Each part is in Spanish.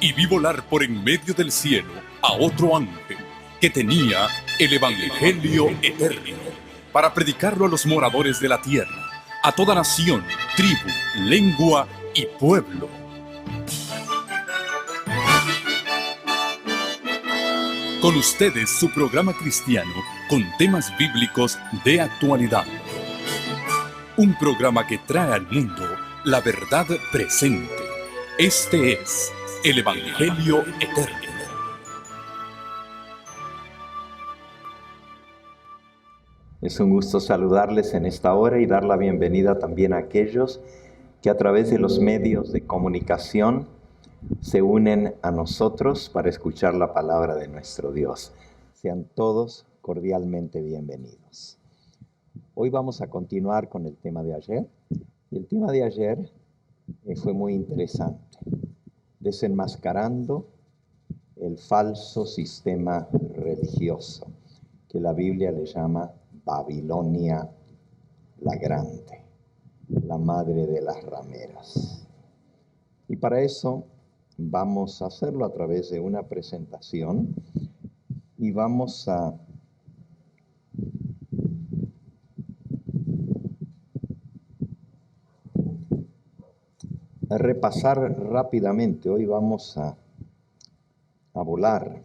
y vi volar por en medio del cielo a otro ángel que tenía el Evangelio eterno para predicarlo a los moradores de la tierra, a toda nación, tribu, lengua y pueblo. Con ustedes su programa cristiano con temas bíblicos de actualidad. Un programa que trae al mundo la verdad presente. Este es el Evangelio eterno. Es un gusto saludarles en esta hora y dar la bienvenida también a aquellos que a través de los medios de comunicación se unen a nosotros para escuchar la palabra de nuestro Dios. Sean todos cordialmente bienvenidos. Hoy vamos a continuar con el tema de ayer. Y el tema de ayer fue muy interesante. Desenmascarando el falso sistema religioso, que la Biblia le llama Babilonia la Grande, la madre de las rameras. Y para eso vamos a hacerlo a través de una presentación y vamos a repasar rápidamente. Hoy vamos a volar,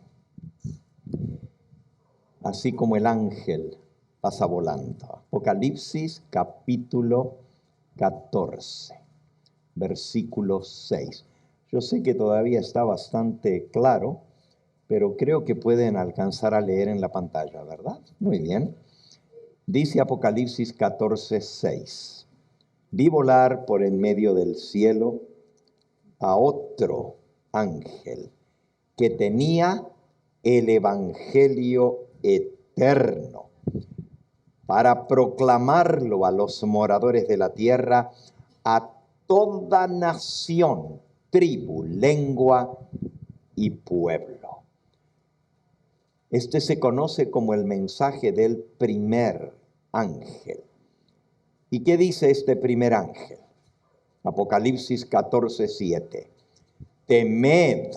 así como el ángel pasa volando. Apocalipsis capítulo 14, versículo 6. Yo sé que todavía está bastante claro, pero creo que pueden alcanzar a leer en la pantalla, ¿verdad? Muy bien. Dice Apocalipsis 14, 6. Vi volar por en medio del cielo a otro ángel que tenía el Evangelio eterno para proclamarlo a los moradores de la tierra, a toda nación, tribu, lengua y pueblo. Este se conoce como el mensaje del primer ángel. ¿Y qué dice este primer ángel? Apocalipsis 14, 7. Temed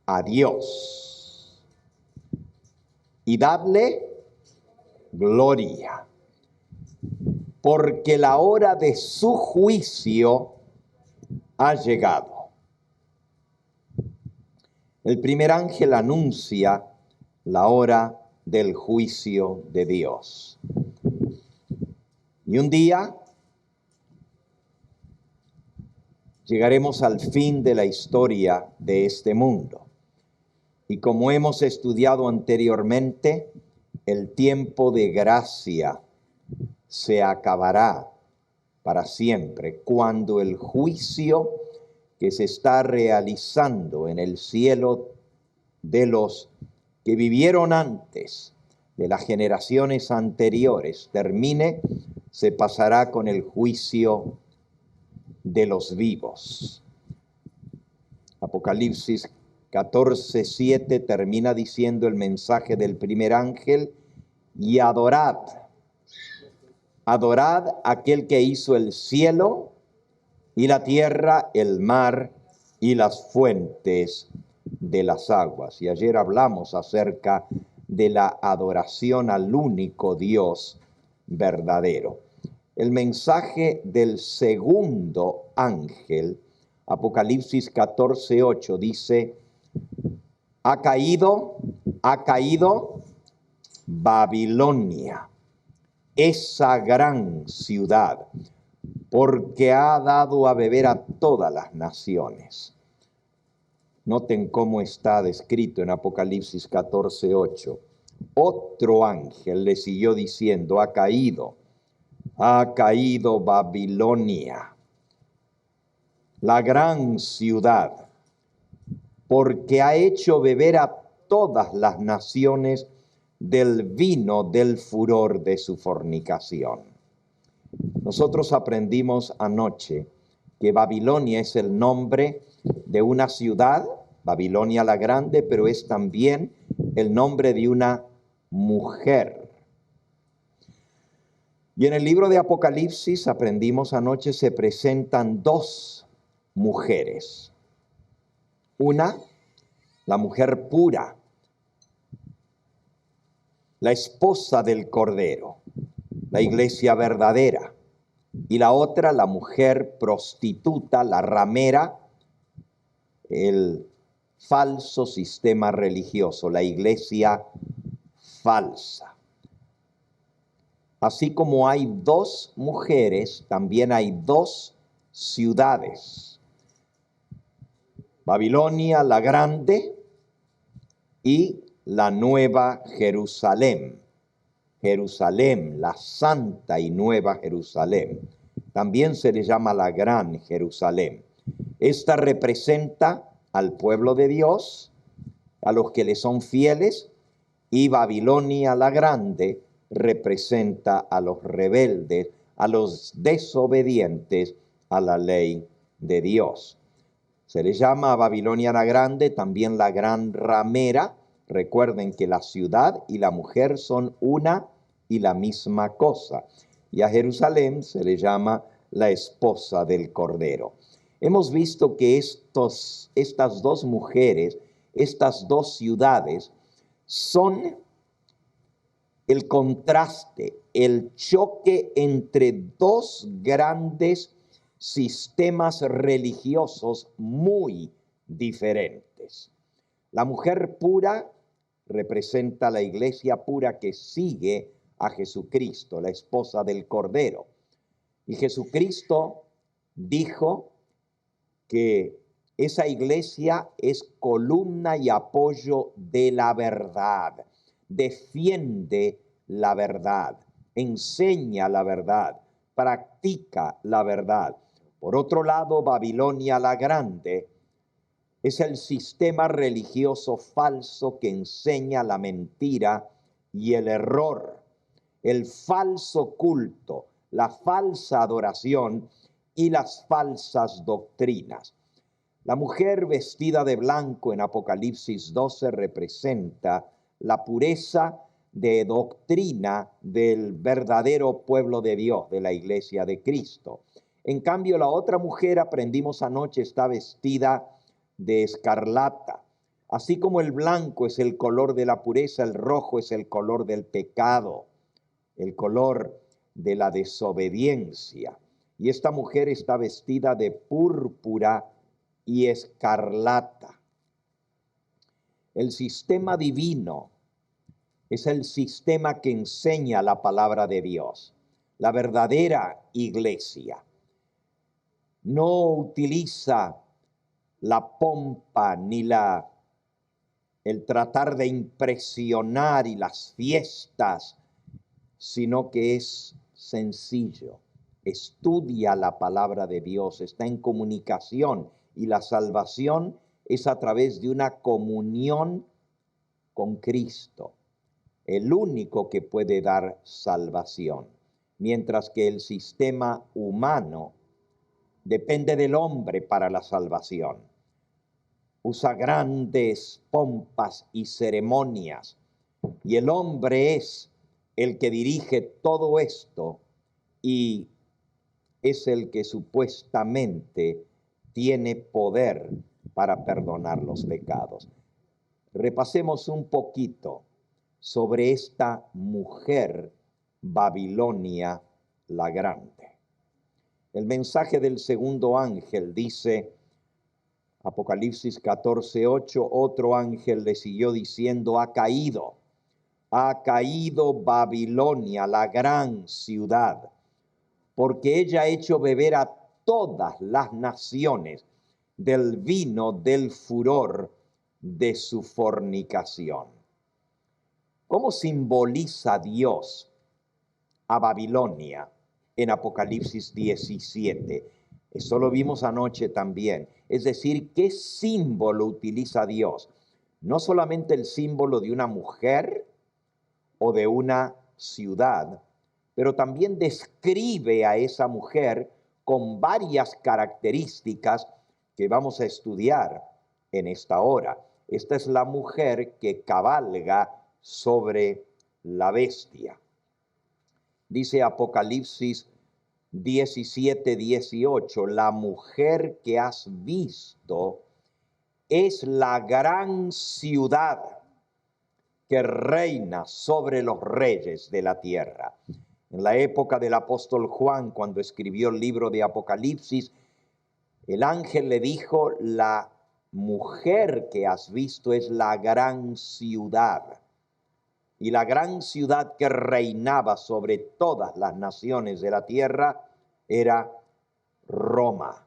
a Dios y dadle gloria, porque la hora de su juicio ha llegado. El primer ángel anuncia la hora del juicio de Dios. Y un día llegaremos al fin de la historia de este mundo. Y como hemos estudiado anteriormente, el tiempo de gracia se acabará para siempre cuando el juicio que se está realizando en el cielo de los que vivieron antes, de las generaciones anteriores, termine, se pasará con el juicio de los vivos. Apocalipsis 14, 7 termina diciendo el mensaje del primer ángel: y adorad a aquel que hizo el cielo y la tierra, el mar y las fuentes de las aguas. Y ayer hablamos acerca de la adoración al único Dios verdadero. El mensaje del segundo ángel, Apocalipsis 14, 8, dice: ha caído Babilonia, esa gran ciudad, porque ha dado a beber a todas las naciones. Noten cómo está descrito en Apocalipsis 14, 8. Otro ángel le siguió diciendo: ha caído Babilonia, la gran ciudad, porque ha hecho beber a todas las naciones del vino del furor de su fornicación. Nosotros aprendimos anoche que Babilonia es el nombre de una ciudad, Babilonia la Grande, pero es también el nombre de una mujer. Y en el libro de Apocalipsis, aprendimos anoche, se presentan dos mujeres. Una, la mujer pura, la esposa del Cordero, la iglesia verdadera. Y la otra, la mujer prostituta, la ramera, el falso sistema religioso, la iglesia falsa. Así como hay dos mujeres, también hay dos ciudades. Babilonia la Grande y la Nueva Jerusalén. Jerusalén, la Santa y Nueva Jerusalén. También se le llama la Gran Jerusalén. Esta representa al pueblo de Dios, a los que le son fieles, y Babilonia la Grande representa a los rebeldes, a los desobedientes a la ley de Dios. Se le llama a Babilonia la Grande también la gran ramera. Recuerden que la ciudad y la mujer son una y la misma cosa. Y a Jerusalén se le llama la esposa del Cordero. Hemos visto que estas dos mujeres, estas dos ciudades, son el contraste, el choque entre dos grandes sistemas religiosos muy diferentes. La mujer pura representa la iglesia pura que sigue a Jesucristo, la esposa del Cordero. Y Jesucristo dijo que esa iglesia es columna y apoyo de la verdad, defiende la verdad, enseña la verdad, practica la verdad. Por otro lado, Babilonia la Grande es el sistema religioso falso que enseña la mentira y el error, el falso culto, la falsa adoración y las falsas doctrinas. La mujer vestida de blanco en Apocalipsis 12 representa la pureza de doctrina del verdadero pueblo de Dios, de la iglesia de Cristo. En cambio, la otra mujer, aprendimos anoche, está vestida de escarlata. Así como el blanco es el color de la pureza, el rojo es el color del pecado, el color de la desobediencia. Y esta mujer está vestida de púrpura y escarlata. El sistema divino es el sistema que enseña la palabra de Dios. La verdadera iglesia no utiliza la pompa ni el tratar de impresionar y las fiestas, sino que es sencillo. Estudia la palabra de Dios, está en comunicación, y la salvación es a través de una comunión con Cristo, el único que puede dar salvación, mientras que el sistema humano depende del hombre para la salvación. Usa grandes pompas y ceremonias, y el hombre es el que dirige todo esto y es el que supuestamente tiene poder para perdonar los pecados. Repasemos un poquito sobre esta mujer Babilonia la Grande. El mensaje del segundo ángel dice, Apocalipsis 14:8, otro ángel le siguió diciendo, ha caído Babilonia, la gran ciudad, porque ella ha hecho beber a todas las naciones del vino del furor de su fornicación. ¿Cómo simboliza Dios a Babilonia en Apocalipsis 17? Eso lo vimos anoche también. Es decir, ¿qué símbolo utiliza Dios? No solamente el símbolo de una mujer o de una ciudad, pero también describe a esa mujer con varias características que vamos a estudiar en esta hora. Esta es la mujer que cabalga sobre la bestia. Dice Apocalipsis 17:18, la mujer que has visto es la gran ciudad que reina sobre los reyes de la tierra. En la época del apóstol Juan, cuando escribió el libro de Apocalipsis, el ángel le dijo, la mujer que has visto es la gran ciudad. Y la gran ciudad que reinaba sobre todas las naciones de la tierra era Roma.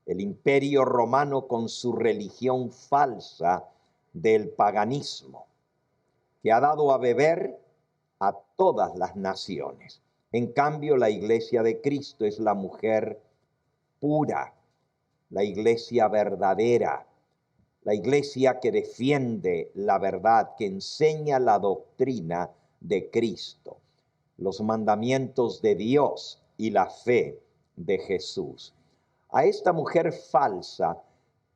El imperio romano con su religión falsa del paganismo, que ha dado a beber a todas las naciones. En cambio, la iglesia de Cristo es la mujer pura, la iglesia verdadera, la iglesia que defiende la verdad, que enseña la doctrina de Cristo, los mandamientos de Dios y la fe de Jesús. A esta mujer falsa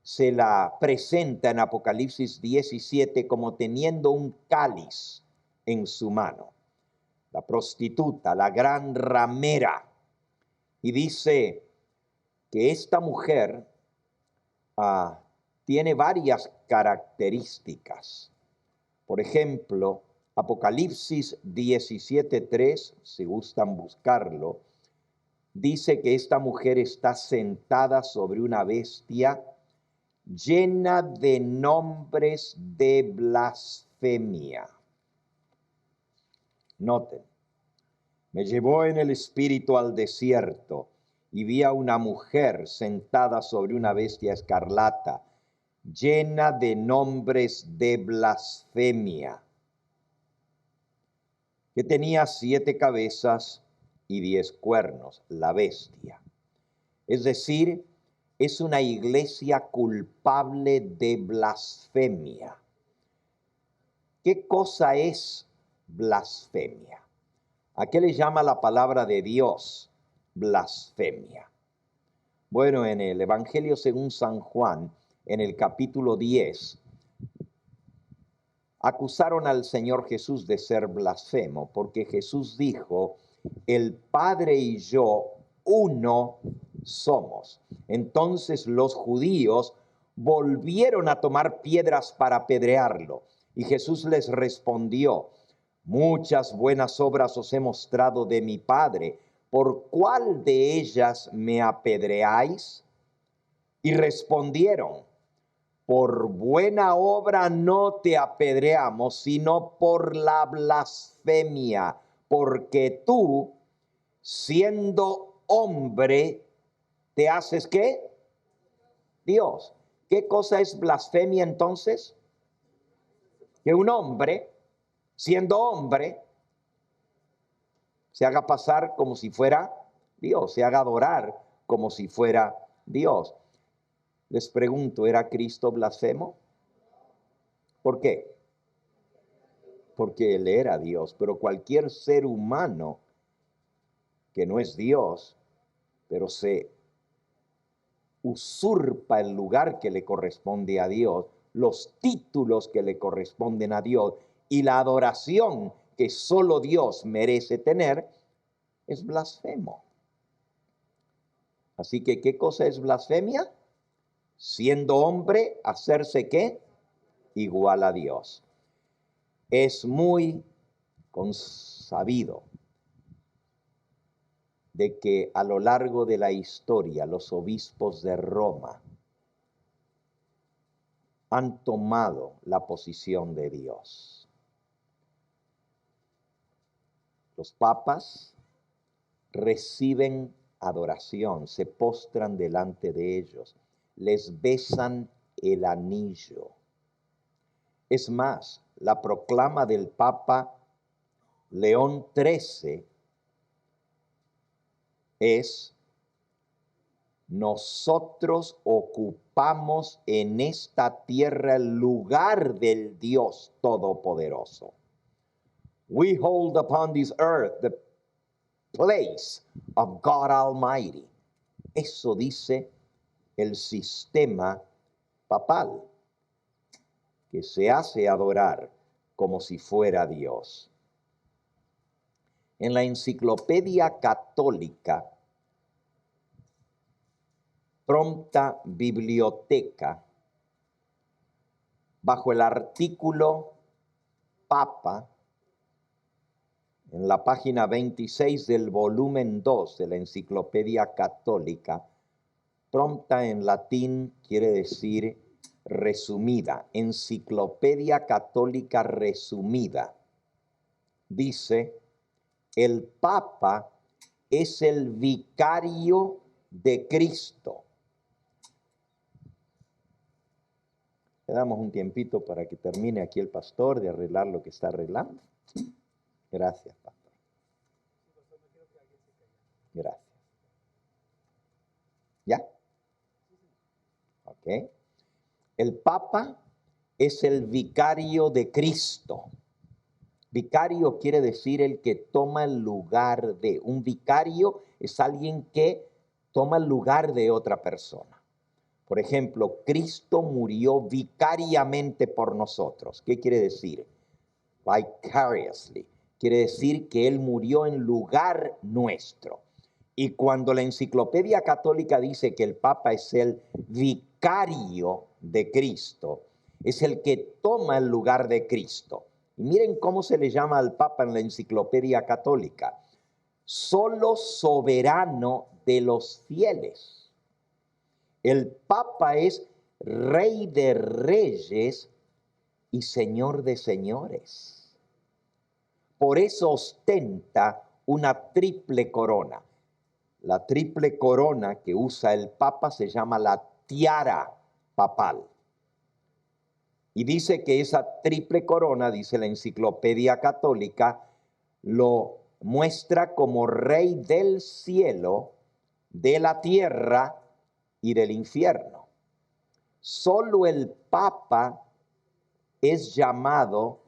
se la presenta en Apocalipsis 17 como teniendo un cáliz en su mano. La prostituta, la gran ramera. Y dice que esta mujer tiene varias características. Por ejemplo, Apocalipsis 17:3, si gustan buscarlo, dice que esta mujer está sentada sobre una bestia llena de nombres de blasfemia. Noten, me llevó en el espíritu al desierto y vi a una mujer sentada sobre una bestia escarlata, llena de nombres de blasfemia, que tenía 7 cabezas y 10 cuernos, la bestia. Es decir, es una iglesia culpable de blasfemia. ¿Qué cosa es blasfemia? ¿A qué le llama la palabra de Dios blasfemia? Bueno, en el Evangelio según San Juan, en el capítulo 10, acusaron al Señor Jesús de ser blasfemo, porque Jesús dijo, el Padre y yo uno somos. Entonces los judíos volvieron a tomar piedras para apedrearlo, y Jesús les respondió, muchas buenas obras os he mostrado de mi Padre, ¿por cuál de ellas me apedreáis? Y respondieron, por buena obra no te apedreamos, sino por la blasfemia, porque tú, siendo hombre, te haces ¿qué? Dios. ¿Qué cosa es blasfemia entonces? Que un hombre, siendo hombre, se haga pasar como si fuera Dios, se haga adorar como si fuera Dios. Les pregunto, ¿era Cristo blasfemo? ¿Por qué? Porque Él era Dios, pero cualquier ser humano que no es Dios, pero se usurpa el lugar que le corresponde a Dios, los títulos que le corresponden a Dios y la adoración que solo Dios merece tener, es blasfemo. Así que, ¿qué cosa es blasfemia? Siendo hombre, hacerse ¿qué? Igual a Dios. Es muy consabido de que a lo largo de la historia los obispos de Roma han tomado la posición de Dios. Los papas reciben adoración, se postran delante de ellos, les besan el anillo. Es más, la proclama del Papa León XIII es: nosotros ocupamos en esta tierra el lugar del Dios Todopoderoso. We hold upon this earth the place of God Almighty. Eso dice el sistema papal, que se hace adorar como si fuera Dios. En la Enciclopedia Católica, Prompta Biblioteca, bajo el artículo Papa, en la página 26 del volumen 2 de la Enciclopedia Católica, prompta en latín quiere decir resumida, Enciclopedia Católica resumida. Dice, el Papa es el vicario de Cristo. Le damos un tiempito para que termine aquí el pastor de arreglar lo que está arreglando. Gracias, pastor. Gracias. ¿Ya? Ok. El Papa es el vicario de Cristo. Vicario quiere decir el que toma el lugar de. Un vicario es alguien que toma el lugar de otra persona. Por ejemplo, Cristo murió vicariamente por nosotros. ¿Qué quiere decir? Vicariously. Quiere decir que Él murió en lugar nuestro. Y cuando la Enciclopedia Católica dice que el Papa es el vicario de Cristo, es el que toma el lugar de Cristo. Y miren cómo se le llama al Papa en la Enciclopedia Católica. Solo soberano de los fieles. El Papa es Rey de Reyes y Señor de Señores. Por eso ostenta una triple corona. La triple corona que usa el Papa se llama la tiara papal. Y dice que esa triple corona, dice la Enciclopedia Católica, lo muestra como Rey del cielo, de la tierra y del infierno. Solo el Papa es llamado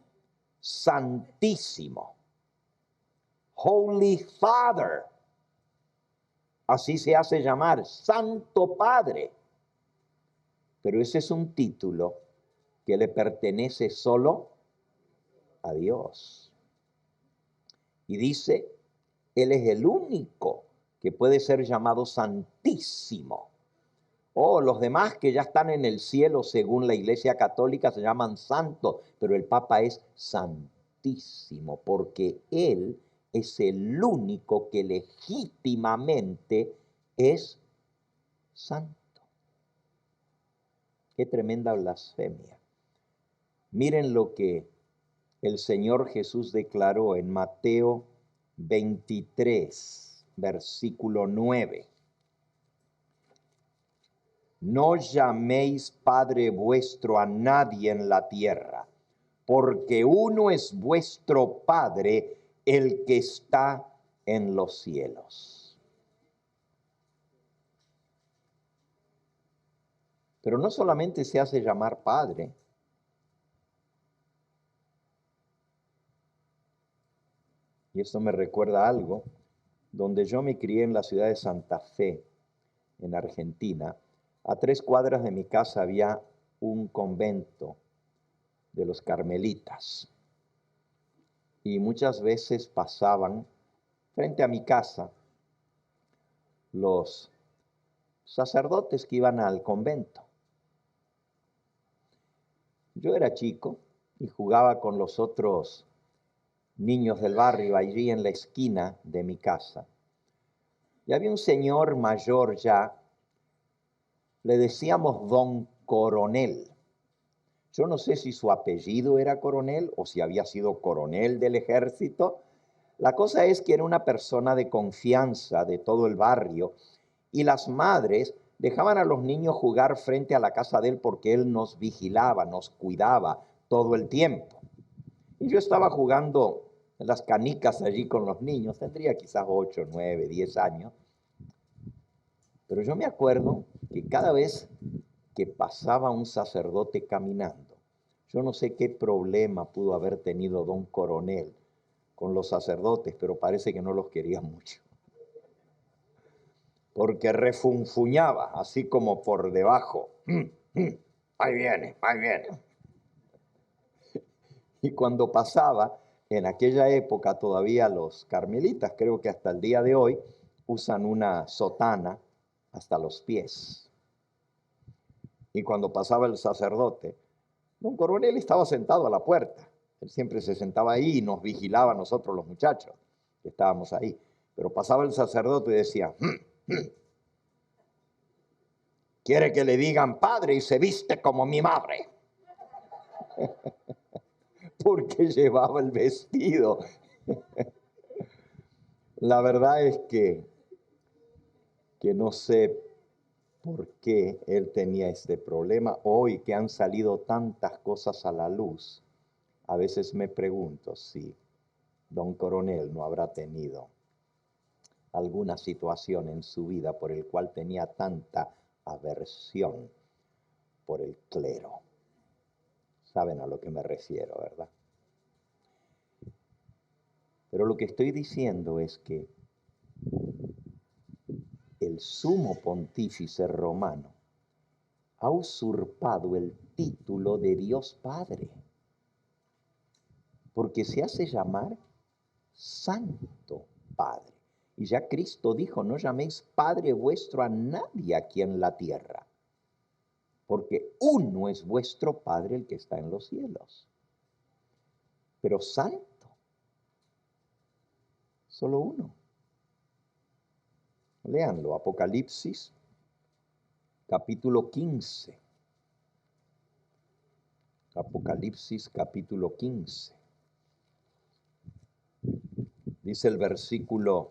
Santísimo, Holy Father. Así se hace llamar, Santo Padre. Pero ese es un título que le pertenece solo a Dios. Y dice, Él es el único que puede ser llamado Santísimo. Los demás que ya están en el cielo, según la Iglesia Católica, se llaman santos, pero el Papa es Santísimo, porque Él es el único que legítimamente es santo. Qué tremenda blasfemia. Miren lo que el Señor Jesús declaró en Mateo 23, versículo 9. No llaméis Padre vuestro a nadie en la tierra, porque uno es vuestro Padre, el que está en los cielos. Pero no solamente se hace llamar Padre. Y esto me recuerda algo, donde yo me crié en la ciudad de Santa Fe, en Argentina. A 3 cuadras de mi casa había un convento de los carmelitas. Y muchas veces pasaban frente a mi casa los sacerdotes que iban al convento. Yo era chico y jugaba con los otros niños del barrio allí en la esquina de mi casa. Y había un señor mayor ya, le decíamos Don Coronel. Yo no sé si su apellido era Coronel o si había sido coronel del ejército. La cosa es que era una persona de confianza de todo el barrio y las madres dejaban a los niños jugar frente a la casa de él porque él nos vigilaba, nos cuidaba todo el tiempo. Y yo estaba jugando en las canicas allí con los niños, tendría quizás 8, 9, 10 años. Pero yo me acuerdo que cada vez que pasaba un sacerdote caminando, yo no sé qué problema pudo haber tenido don Coronel con los sacerdotes, pero parece que no los quería mucho. Porque refunfuñaba, así como por debajo. Ahí viene, ahí viene. Y cuando pasaba, en aquella época todavía los carmelitas, creo que hasta el día de hoy, usan una sotana hasta los pies. Y cuando pasaba el sacerdote, Don Coronel estaba sentado a la puerta. Él siempre se sentaba ahí y nos vigilaba a nosotros los muchachos que estábamos ahí. Pero pasaba el sacerdote y decía, quiere que le digan padre y se viste como mi madre. Porque llevaba el vestido. La verdad es que no sé por qué él tenía este problema. Hoy que han salido tantas cosas a la luz, a veces me pregunto si don Coronel no habrá tenido alguna situación en su vida por el cual tenía tanta aversión por el clero. Saben a lo que me refiero, ¿verdad? Pero lo que estoy diciendo es que el sumo pontífice romano ha usurpado el título de Dios Padre, porque se hace llamar Santo Padre. Y ya Cristo dijo, no llaméis Padre vuestro a nadie aquí en la tierra, porque uno es vuestro Padre, el que está en los cielos. Pero Santo, solo uno. Léanlo, Apocalipsis, capítulo 15. Apocalipsis, capítulo 15. Dice el versículo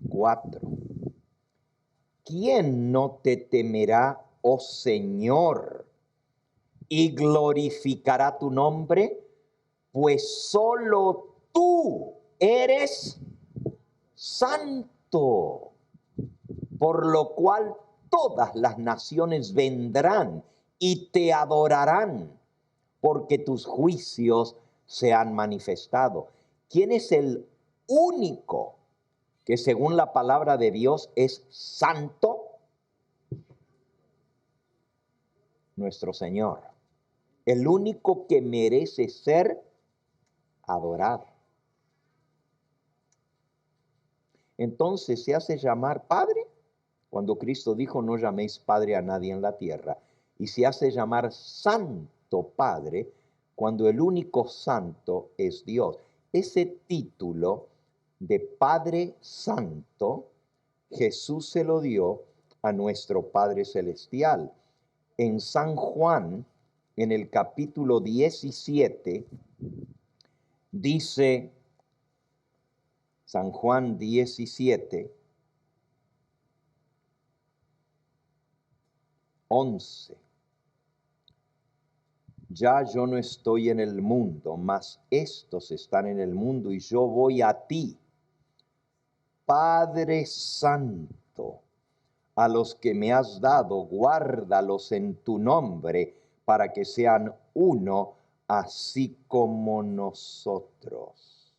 4. ¿Quién no te temerá, oh Señor, y glorificará tu nombre? Pues solo tú eres santo, por lo cual todas las naciones vendrán y te adorarán, porque tus juicios se han manifestado. ¿Quién es el único que según la palabra de Dios es santo? Nuestro Señor, el único que merece ser adorado. Entonces se hace llamar Padre cuando Cristo dijo, no llaméis Padre a nadie en la tierra. Y se hace llamar Santo Padre cuando el único santo es Dios. Ese título de Padre Santo, Jesús se lo dio a nuestro Padre Celestial. En San Juan, en el capítulo 17, dice San Juan 17, 11. Ya yo no estoy en el mundo, mas estos están en el mundo y yo voy a ti. Padre Santo, a los que me has dado, guárdalos en tu nombre, para que sean uno, así como nosotros.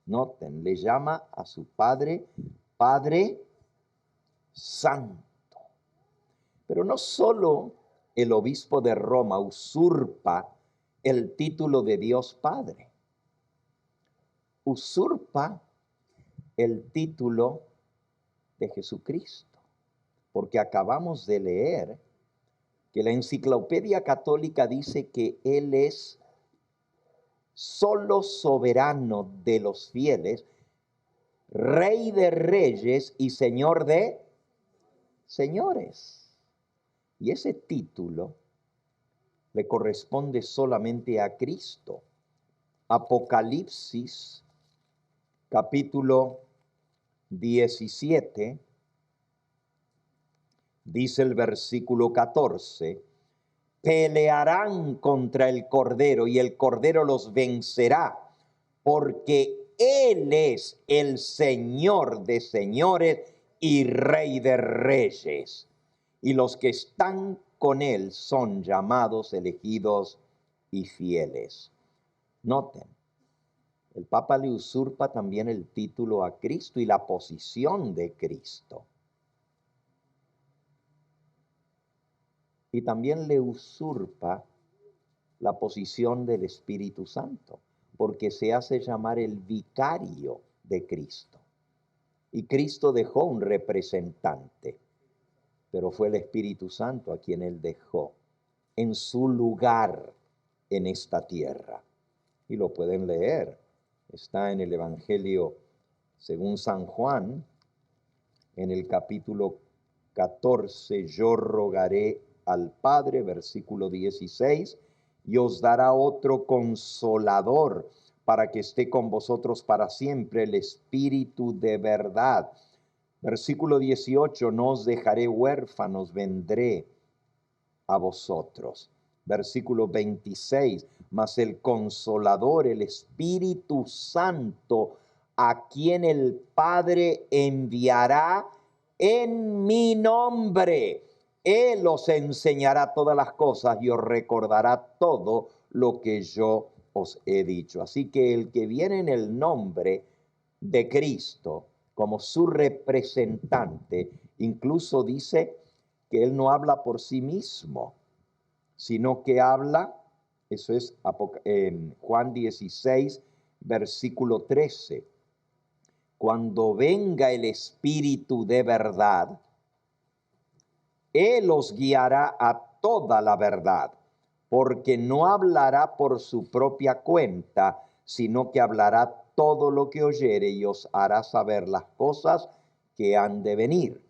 Noten, le llama a su Padre, Padre Santo. Pero no solo el obispo de Roma usurpa el título de Dios Padre, usurpa el título de Jesucristo, porque acabamos de leer que la Enciclopedia Católica dice que Él es solo soberano de los fieles, Rey de reyes y Señor de señores. Y ese título le corresponde solamente a Cristo. Apocalipsis, capítulo 17, dice el versículo 14, pelearán contra el Cordero y el Cordero los vencerá, porque Él es el Señor de señores y Rey de reyes. Y los que están con Él son llamados, elegidos y fieles. Noten, el Papa le usurpa también el título a Cristo y la posición de Cristo. Y también le usurpa la posición del Espíritu Santo, porque se hace llamar el vicario de Cristo. Y Cristo dejó un representante, pero fue el Espíritu Santo a quien él dejó en su lugar en esta tierra. Y lo pueden leer. Está en el Evangelio según San Juan, en el capítulo 14, yo rogaré al Padre, versículo 16, y os dará otro consolador para que esté con vosotros para siempre, el Espíritu de verdad. Versículo 18, no os dejaré huérfanos, vendré a vosotros. Versículo 26, mas el Consolador, el Espíritu Santo, a quien el Padre enviará en mi nombre. Él os enseñará todas las cosas y os recordará todo lo que yo os he dicho. Así que el que viene en el nombre de Cristo como su representante, incluso dice que él no habla por sí mismo, sino que habla, eso es Juan 16, versículo 13. Cuando venga el Espíritu de verdad, Él os guiará a toda la verdad, porque no hablará por su propia cuenta, sino que hablará todo lo que oyere y os hará saber las cosas que han de venir.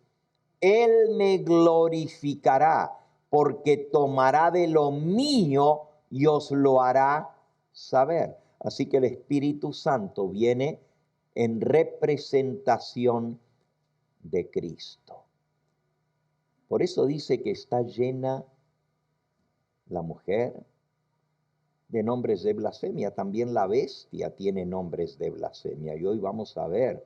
Él me glorificará, porque tomará de lo mío y os lo hará saber. Así que el Espíritu Santo viene en representación de Cristo. Por eso dice que está llena la mujer de nombres de blasfemia. También la bestia tiene nombres de blasfemia. Y hoy vamos a ver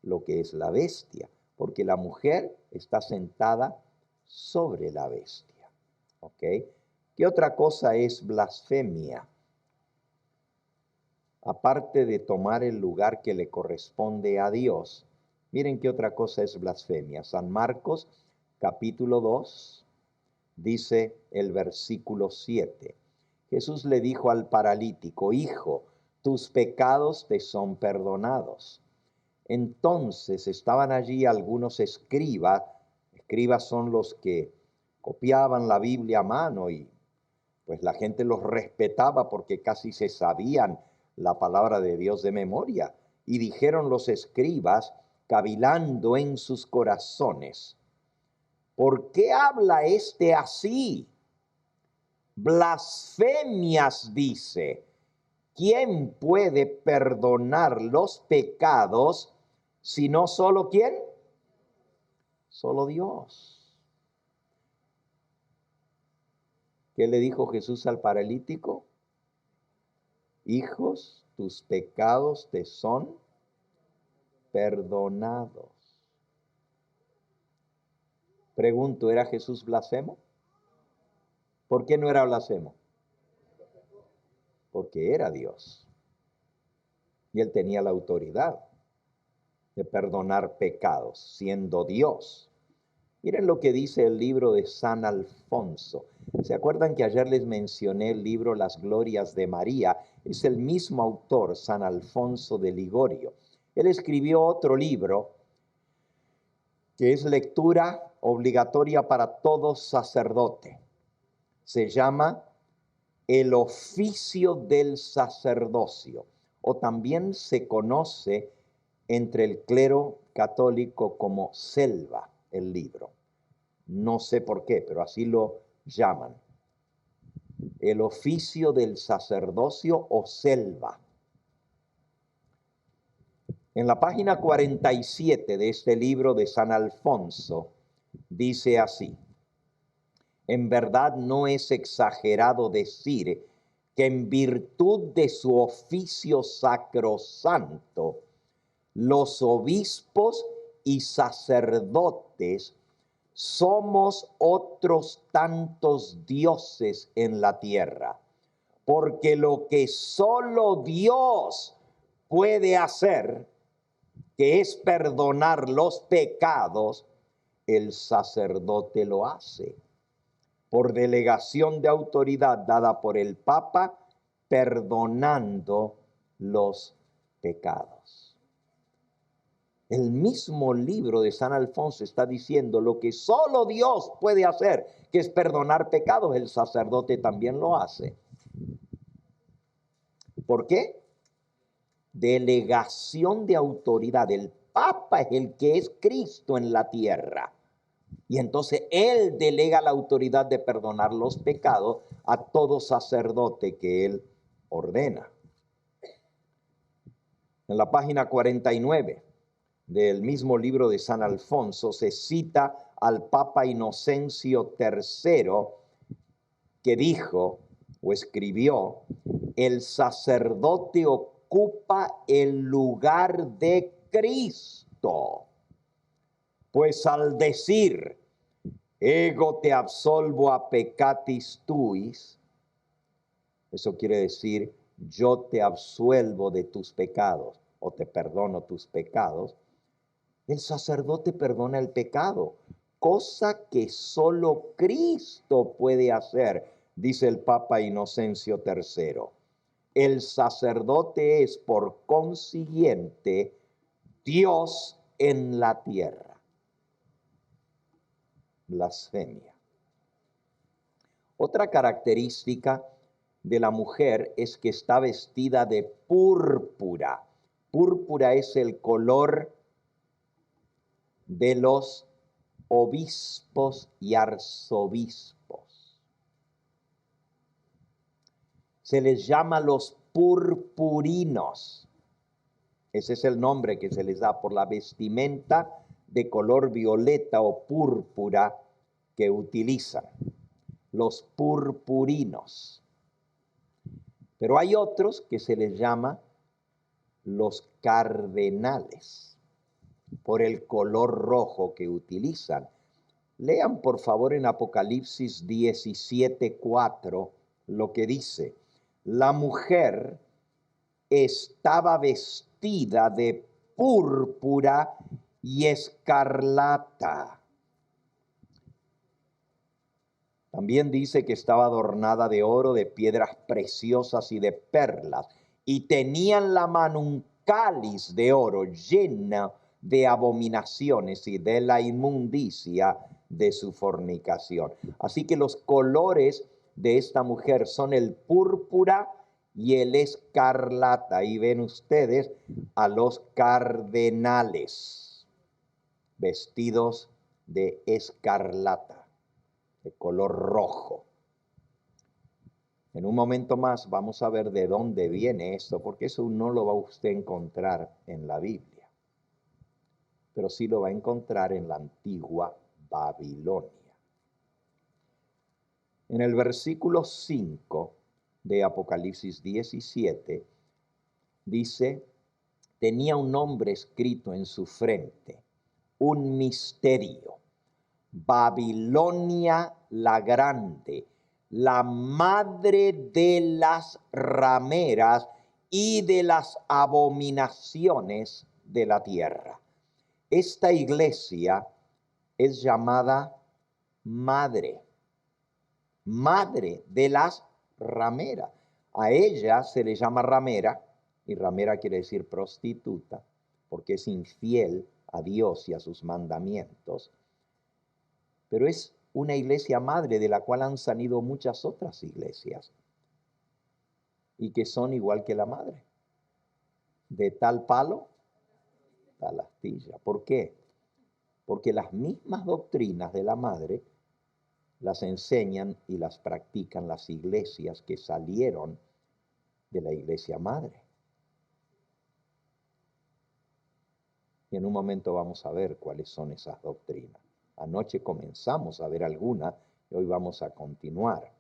lo que es la bestia, porque la mujer está sentada sobre la bestia. ¿Ok? ¿Qué otra cosa es blasfemia? Aparte de tomar el lugar que le corresponde a Dios, miren qué otra cosa es blasfemia. San Marcos, capítulo 2, dice el versículo 7. Jesús le dijo al paralítico, hijo, tus pecados te son perdonados. Entonces estaban allí algunos escribas. Escribas son los que copiaban la Biblia a mano y pues la gente los respetaba porque casi se sabían la palabra de Dios de memoria. Y dijeron los escribas, cavilando en sus corazones, ¿por qué habla este así? Blasfemias dice. ¿Quién puede perdonar los pecados si no solo quién? Solo Dios. ¿Qué le dijo Jesús al paralítico? Hijos, tus pecados te son perdonados. Pregunto, ¿era Jesús blasfemo? ¿Por qué no era blasfemo? Porque era Dios. Y él tenía la autoridad de perdonar pecados, siendo Dios. Miren lo que dice el libro de San Alfonso. ¿Se acuerdan que ayer les mencioné el libro Las Glorias de María? Es el mismo autor, San Alfonso de Ligorio. Él escribió otro libro que es lectura obligatoria para todo sacerdote. Se llama El oficio del sacerdocio, o también se conoce entre el clero católico como Selva, el libro. No sé por qué, pero así lo llaman. El oficio del sacerdocio o Selva. En la página 47 de este libro de San Alfonso, dice así: en verdad no es exagerado decir que en virtud de su oficio sacrosanto, los obispos y sacerdotes somos otros tantos dioses en la tierra, porque lo que solo Dios puede hacer, que es perdonar los pecados, el sacerdote lo hace por delegación de autoridad dada por el Papa, perdonando los pecados. El mismo libro de San Alfonso está diciendo lo que solo Dios puede hacer, que es perdonar pecados. El sacerdote también lo hace. ¿Por qué? Delegación de autoridad. El Papa es el que es Cristo en la tierra. Y entonces Él delega la autoridad de perdonar los pecados a todo sacerdote que Él ordena. En la página 49 del mismo libro de San Alfonso se cita al Papa Inocencio III, que dijo o escribió: el sacerdote ocupa el lugar de Cristo, pues al decir ego te absolvo a peccatis tuis, eso quiere decir yo te absuelvo de tus pecados o te perdono tus pecados. El sacerdote perdona el pecado, cosa que solo Cristo puede hacer, dice el Papa Inocencio III. El sacerdote es, por consiguiente, Dios en la tierra. Blasfemia. Otra característica de la mujer es que está vestida de púrpura. Púrpura es el color de los obispos y arzobispos. Se les llama los purpurinos. Ese es el nombre que se les da por la vestimenta de color violeta o púrpura que utilizan. Los purpurinos. Pero hay otros que se les llama los cardenales, por el color rojo que utilizan. Lean por favor en Apocalipsis 17:4 lo que dice: la mujer estaba vestida de púrpura y escarlata. También dice que estaba adornada de oro, de piedras preciosas y de perlas, y tenía en la mano un cáliz de oro lleno de abominaciones y de la inmundicia de su fornicación. Así que los colores de esta mujer son el púrpura y el escarlata. Ahí ven ustedes a los cardenales vestidos de escarlata, de color rojo. En un momento más vamos a ver de dónde viene esto, porque eso no lo va usted a encontrar en la Biblia, pero sí lo va a encontrar en la antigua Babilonia. En el versículo 5 de Apocalipsis 17 dice: tenía un nombre escrito en su frente, un misterio: Babilonia la grande, la madre de las rameras y de las abominaciones de la tierra. Esta iglesia es llamada madre de las rameras. A ella se le llama ramera, y ramera quiere decir prostituta, porque es infiel a Dios y a sus mandamientos. Pero es una iglesia madre de la cual han salido muchas otras iglesias y que son igual que la madre. De tal palo, tal astilla. ¿Por qué? Porque las mismas doctrinas de la madre las enseñan y las practican las iglesias que salieron de la iglesia madre. Y en un momento vamos a ver cuáles son esas doctrinas. Anoche comenzamos a ver alguna y hoy vamos a continuar.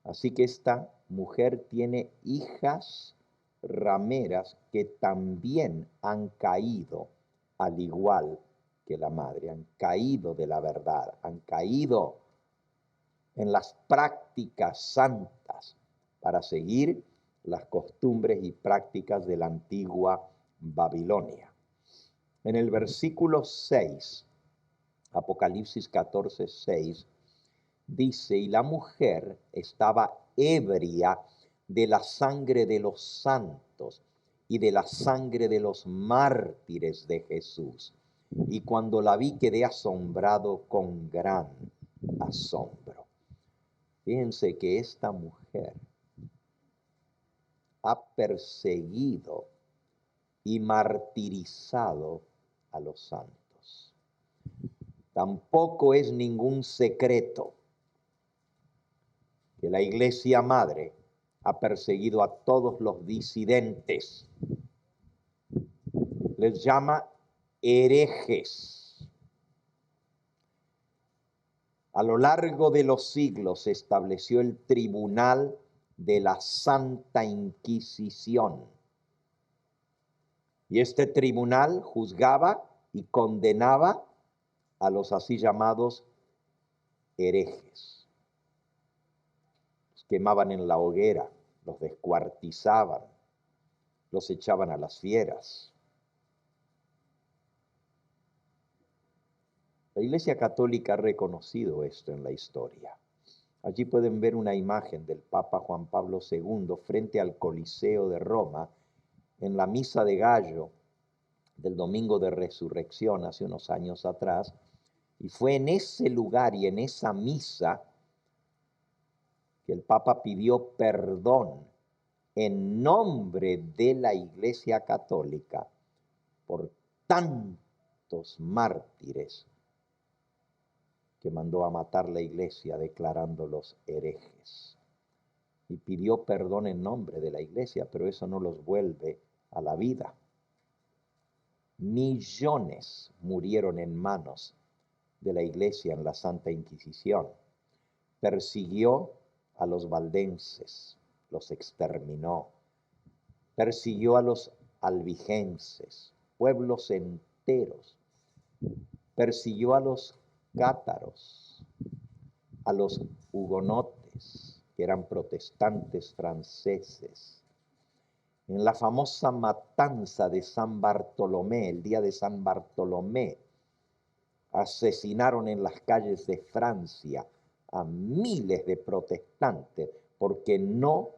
Así que esta mujer tiene hijas rameras que también han caído al igual que la madre, han caído de la verdad, han caído en las prácticas santas para seguir las costumbres y prácticas de la antigua Babilonia. En el versículo 6, Apocalipsis 14:6, dice: y la mujer estaba ebria de la sangre de los santos y de la sangre de los mártires de Jesús. Y cuando la vi quedé asombrado con gran asombro. Fíjense que esta mujer ha perseguido y martirizado a los santos. Tampoco es ningún secreto que la Iglesia Madre ha perseguido a todos los disidentes. Les llama herejes. A lo largo de los siglos se estableció el tribunal de la Santa Inquisición. Y este tribunal juzgaba y condenaba a los así llamados herejes. Los quemaban en la hoguera, los descuartizaban, los echaban a las fieras. La Iglesia Católica ha reconocido esto en la historia. Allí pueden ver una imagen del Papa Juan Pablo II frente al Coliseo de Roma en la Misa de Gallo del Domingo de Resurrección hace unos años atrás. Y fue en ese lugar y en esa misa que el Papa pidió perdón en nombre de la Iglesia Católica por tantos mártires que mandó a matar la Iglesia declarándolos herejes. Y pidió perdón en nombre de la Iglesia, pero eso no los vuelve a la vida. Millones murieron en manos de la Iglesia en la Santa Inquisición. Persiguió a los valdenses, los exterminó. Persiguió a los albigenses, pueblos enteros. Persiguió a los cátaros, a los hugonotes, que eran protestantes franceses. En la famosa matanza de San Bartolomé, el día de San Bartolomé, asesinaron en las calles de Francia a miles de protestantes porque no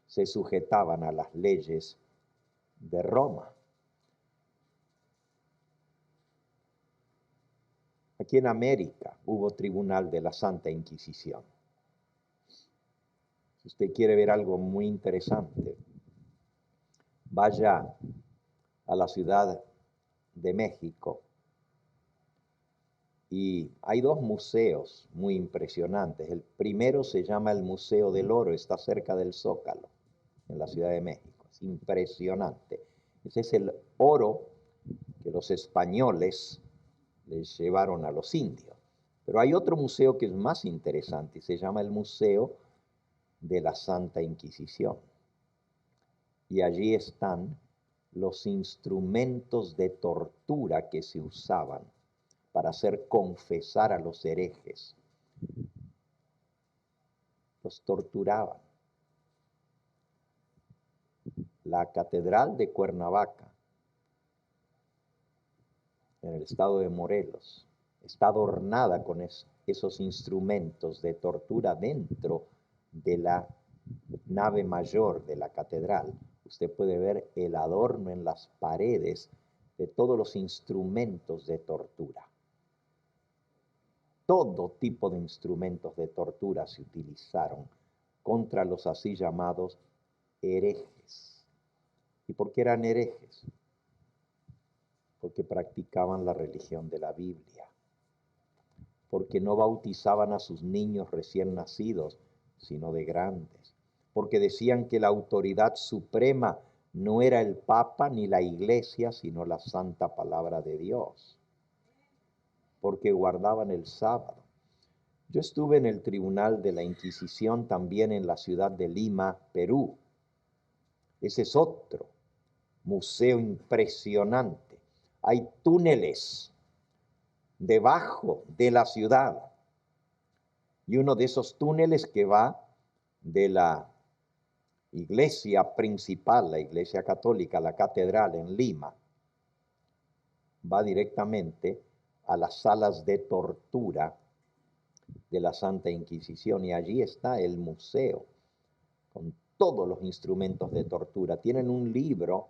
se sujetaban a las leyes de Roma. Aquí en América hubo tribunal de la Santa Inquisición. Si usted quiere ver algo muy interesante, vaya a la Ciudad de México. Y hay dos museos muy impresionantes. El primero se llama el Museo del Oro, está cerca del Zócalo, en la Ciudad de México. Es impresionante. Ese es el oro que los españoles les llevaron a los indios. Pero hay otro museo que es más interesante y se llama el Museo de la Santa Inquisición. Y allí están los instrumentos de tortura que se usaban para hacer confesar a los herejes. Los torturaban. La Catedral de Cuernavaca, en el estado de Morelos, está adornada con esos instrumentos de tortura dentro de la nave mayor de la catedral. Usted puede ver el adorno en las paredes de todos los instrumentos de tortura. Todo tipo de instrumentos de tortura se utilizaron contra los así llamados herejes. ¿Y por qué eran herejes? Porque practicaban la religión de la Biblia, porque no bautizaban a sus niños recién nacidos, sino de grandes, porque decían que la autoridad suprema no era el Papa ni la Iglesia, sino la santa palabra de Dios, porque guardaban el sábado. Yo estuve en el Tribunal de la Inquisición también en la ciudad de Lima, Perú. Ese es otro museo impresionante. Hay túneles debajo de la ciudad y uno de esos túneles que va de la iglesia principal, la iglesia católica, la catedral en Lima, va directamente a las salas de tortura de la Santa Inquisición y allí está el museo con todos los instrumentos de tortura. Tienen un libro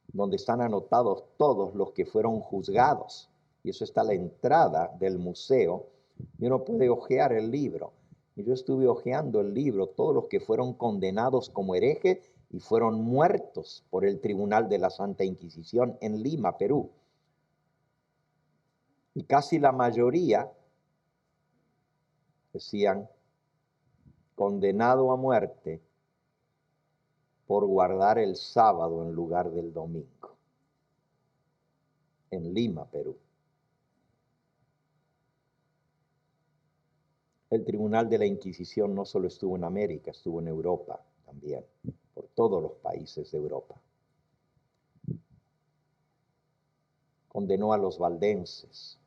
donde están anotados todos los que fueron juzgados. Y eso está a la entrada del museo. Y uno puede hojear el libro. Y yo estuve hojeando el libro, todos los que fueron condenados como herejes y fueron muertos por el Tribunal de la Santa Inquisición en Lima, Perú. Y casi la mayoría decían condenado a muerte por guardar el sábado en lugar del domingo. En Lima, Perú. El Tribunal de la Inquisición no solo estuvo en América, estuvo en Europa también, por todos los países de Europa. Condenó a los valdenses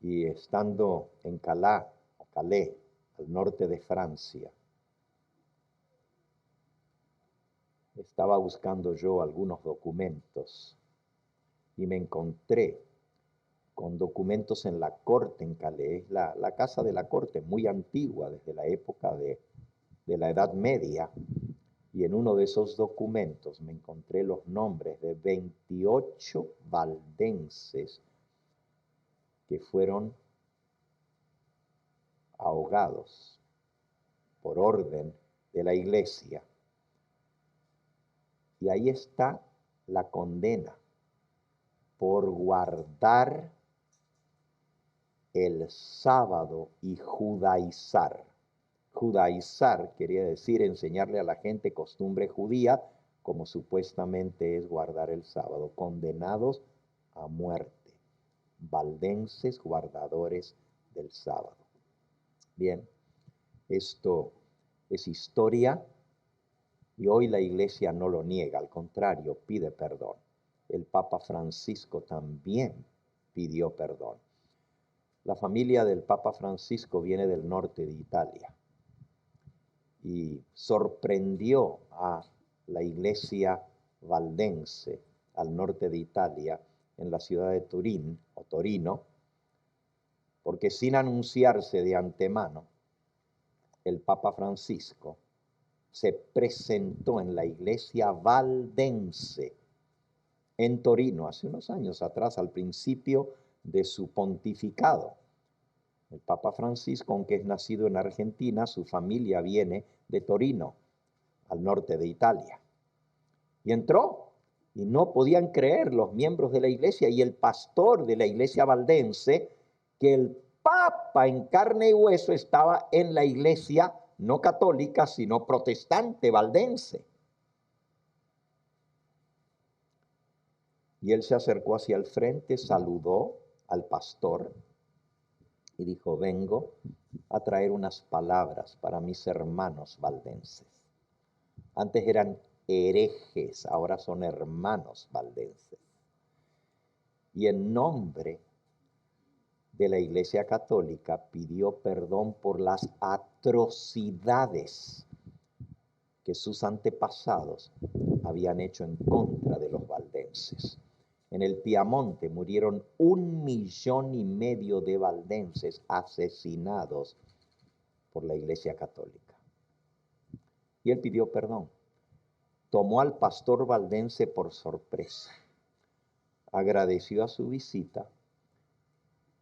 y estando en Calais, al norte de Francia, estaba buscando yo algunos documentos y me encontré con documentos en la corte en Calais, la casa de la corte, muy antigua, desde la época de la Edad Media, y en uno de esos documentos me encontré los nombres de 28 valdenses que fueron ahogados por orden de la iglesia. Y ahí está la condena por guardar el sábado y judaizar. Judaizar quería decir enseñarle a la gente costumbre judía, como supuestamente es guardar el sábado. Condenados a muerte, valdenses guardadores del sábado. Bien, esto es historia y hoy la iglesia no lo niega, al contrario, pide perdón. El Papa Francisco también pidió perdón. La familia del Papa Francisco viene del norte de Italia y sorprendió a la iglesia valdense al norte de Italia, en la ciudad de Turín o Torino, porque sin anunciarse de antemano, el Papa Francisco se presentó en la iglesia valdense en Torino hace unos años atrás, al principio de su pontificado. El Papa Francisco, aunque es nacido en Argentina, su familia viene de Torino, al norte de Italia. Y entró, y no podían creer los miembros de la iglesia y el pastor de la iglesia valdense que el Papa en carne y hueso estaba en la iglesia no católica, sino protestante valdense. Y él se acercó hacia el frente, saludó al pastor y dijo: vengo a traer unas palabras para mis hermanos valdenses. Antes eran herejes, ahora son hermanos valdenses. Y en nombre de la Iglesia Católica pidió perdón por las atrocidades que sus antepasados habían hecho en contra de los valdenses. En el Piamonte murieron 1,5 millones de valdenses asesinados por la Iglesia Católica. Y él pidió perdón. Tomó al pastor valdense por sorpresa. Agradeció a su visita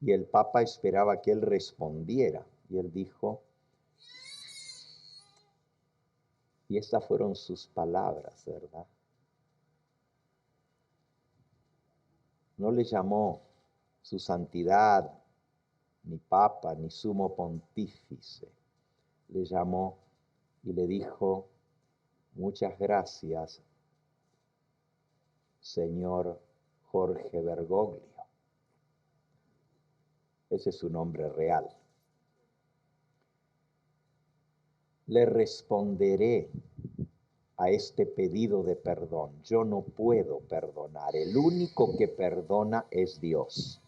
y el Papa esperaba que él respondiera. Y él dijo, y estas fueron sus palabras, ¿verdad? No le llamó su santidad, ni papa, ni sumo pontífice. Le llamó y le dijo: muchas gracias, señor Jorge Bergoglio. Ese es su nombre real. Le responderé a este pedido de perdón. Yo no puedo perdonar. El único que perdona es Dios.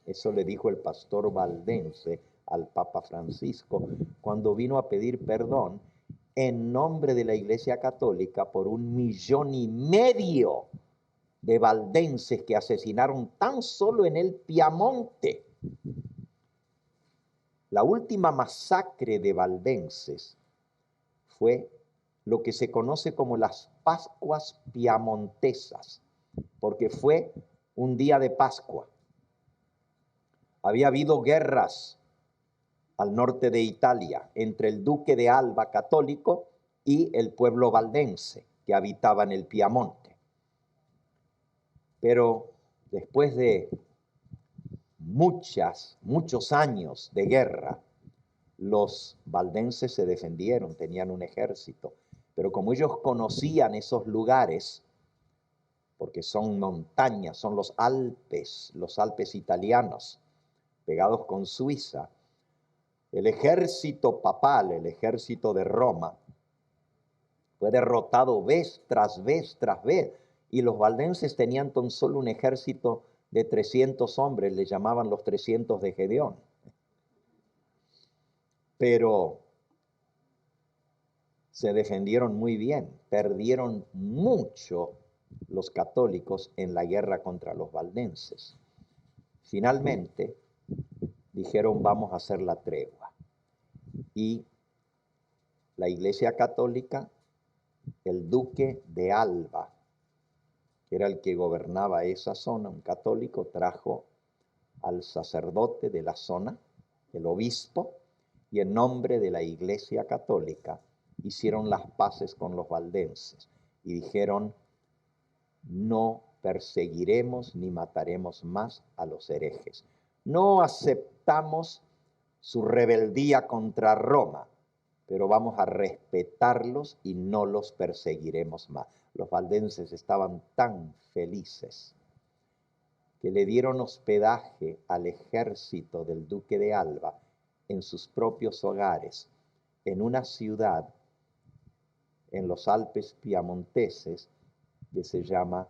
Eso le dijo el pastor valdense al Papa Francisco cuando vino a pedir perdón en nombre de la Iglesia Católica por 1,5 millones de valdenses que asesinaron tan solo en el Piamonte. La última masacre de valdenses fue lo que se conoce como las Pascuas Piamontesas, porque fue un día de Pascua. Había habido guerras al norte de Italia entre el duque de Alba católico y el pueblo valdense que habitaba en el Piamonte. Pero después de muchos años de guerra, los valdenses se defendieron, tenían un ejército, pero como ellos conocían esos lugares, porque son montañas, son los Alpes italianos, pegados con Suiza, el ejército papal, el ejército de Roma, fue derrotado vez tras vez tras vez, y los valdenses tenían tan solo un ejército de 300 hombres, le llamaban los 300 de Gedeón. Pero se defendieron muy bien, perdieron mucho los católicos en la guerra contra los valdenses. Finalmente dijeron, vamos a hacer la tregua. Y la Iglesia Católica, el duque de Alba, que era el que gobernaba esa zona, un católico, trajo al sacerdote de la zona, el obispo, y en nombre de la Iglesia Católica hicieron las paces con los valdenses y dijeron, no perseguiremos ni mataremos más a los herejes. No aceptamos su rebeldía contra Roma, pero vamos a respetarlos y no los perseguiremos más. Los valdenses estaban tan felices que le dieron hospedaje al ejército del duque de Alba en sus propios hogares, en una ciudad en los Alpes piamonteses que se llama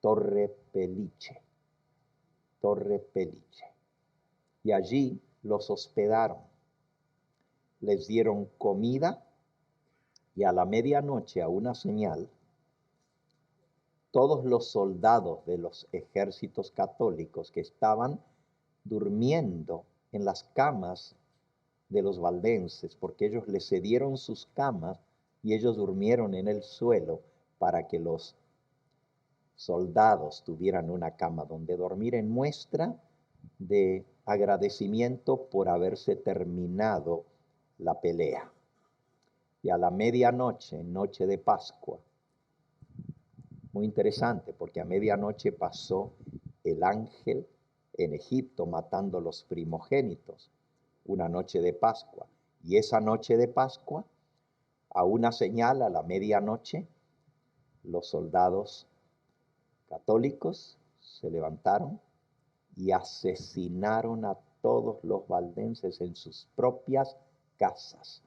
Torre Pellice. Torre Pellice. Y allí los hospedaron. Les dieron comida y a la medianoche, a una señal, todos los soldados de los ejércitos católicos que estaban durmiendo en las camas de los valdenses, porque ellos les cedieron sus camas y ellos durmieron en el suelo para que los soldados tuvieran una cama donde dormir en muestra de agradecimiento por haberse terminado la pelea. Y a la medianoche, noche de Pascua, muy interesante porque a medianoche pasó el ángel en Egipto matando los primogénitos, una noche de Pascua. Y esa noche de Pascua, a una señal, a la medianoche, los soldados católicos se levantaron y asesinaron a todos los valdenses en sus propias casas.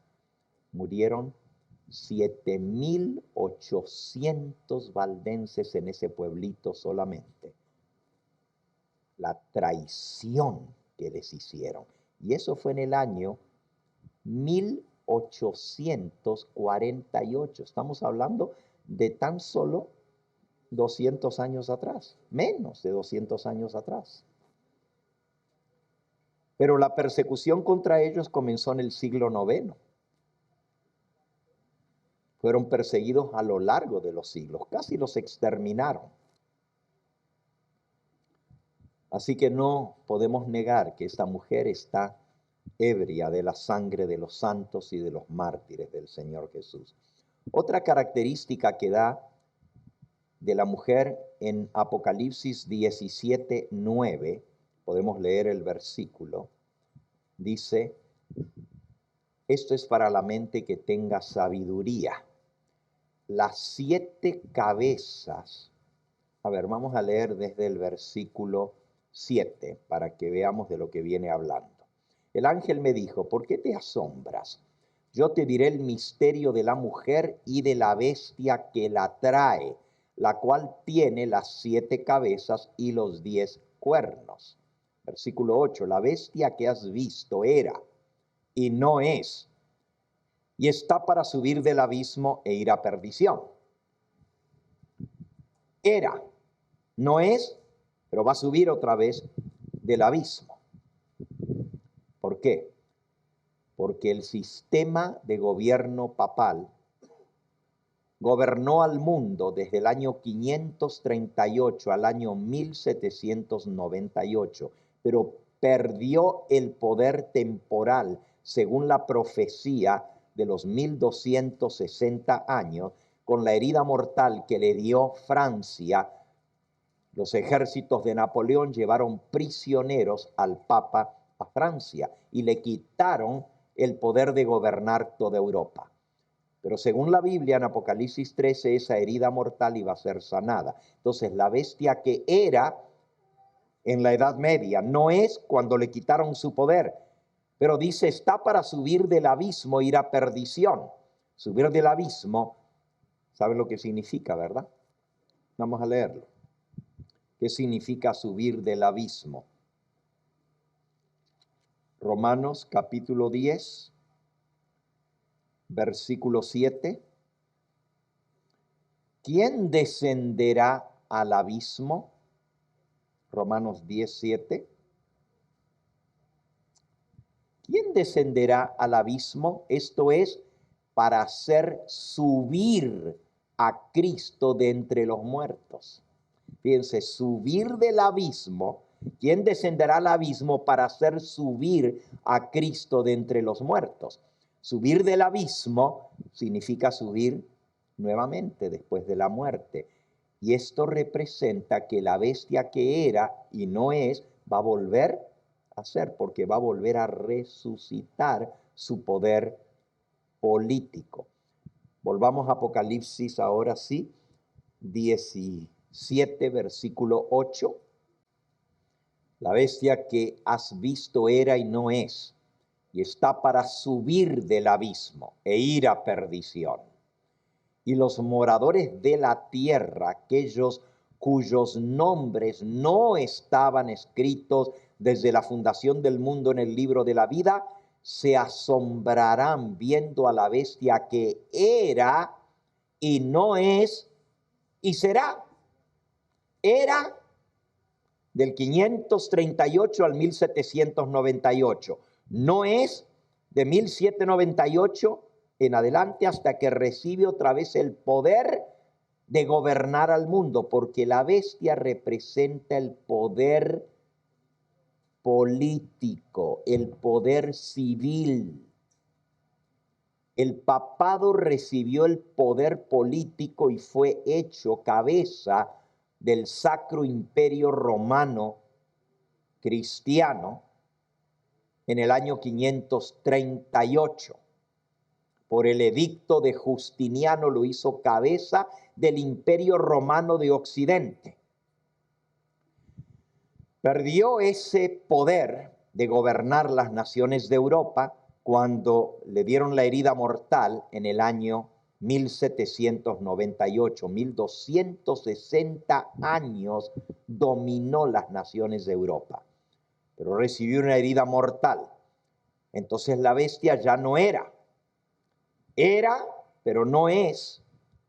Murieron 7.800 valdenses en ese pueblito solamente. La traición que les hicieron. Y eso fue en el año 1848. Estamos hablando de tan solo 200 años atrás, menos de 200 años atrás. Pero la persecución contra ellos comenzó en el siglo IX. Fueron perseguidos a lo largo de los siglos, casi los exterminaron. Así que no podemos negar que esta mujer está ebria de la sangre de los santos y de los mártires del Señor Jesús. Otra característica que da de la mujer en Apocalipsis 17:9, podemos leer el versículo, dice, esto es para la mente que tenga sabiduría. Las 7 cabezas, a ver, vamos a leer desde el versículo 7 para que veamos de lo que viene hablando. El ángel me dijo, ¿por qué te asombras? Yo te diré el misterio de la mujer y de la bestia que la trae, la cual tiene las 7 cabezas y los 10 cuernos. Versículo 8, la bestia que has visto era y no es, y está para subir del abismo e ir a perdición. Era, no es, pero va a subir otra vez del abismo. ¿Por qué? Porque el sistema de gobierno papal gobernó al mundo desde el año 538 al año 1798, pero perdió el poder temporal según la profecía de los 1260 años con la herida mortal que le dio Francia. Los ejércitos de Napoleón llevaron prisioneros al Papa a Francia y le quitaron el poder de gobernar toda Europa. Pero según la Biblia, en Apocalipsis 13, esa herida mortal iba a ser sanada. Entonces, la bestia que era en la Edad Media no es cuando le quitaron su poder, pero dice, está para subir del abismo, ir a perdición. Subir del abismo, ¿saben lo que significa, verdad? Vamos a leerlo. ¿Qué significa subir del abismo? Romanos capítulo 10, versículo 7. ¿Quién descenderá al abismo? Romanos 10, 7. ¿Quién descenderá al abismo? Esto es, para hacer subir a Cristo de entre los muertos. Fíjense, subir del abismo. ¿Quién descenderá al abismo para hacer subir a Cristo de entre los muertos? Subir del abismo significa subir nuevamente después de la muerte. Y esto representa que la bestia que era y no es, va a volver a ser, porque va a volver a resucitar su poder político. Volvamos a Apocalipsis ahora sí, 17, versículo 8. La bestia que has visto era y no es, y está para subir del abismo e ir a perdición. Y los moradores de la tierra, aquellos cuyos nombres no estaban escritos desde la fundación del mundo en el libro de la vida, se asombrarán viendo a la bestia que era y no es y será. Era del 538 al 1798. No es de 1798 en adelante hasta que recibe otra vez el poder de gobernar al mundo, porque la bestia representa el poder político, el poder civil. El papado recibió el poder político y fue hecho cabeza del Sacro Imperio Romano cristiano en el año 538. Por el edicto de Justiniano lo hizo cabeza del Imperio Romano de Occidente. Perdió ese poder de gobernar las naciones de Europa cuando le dieron la herida mortal en el año 1798. 1260 años dominó las naciones de Europa, pero recibió una herida mortal. Entonces la bestia ya no era. Era, pero no es,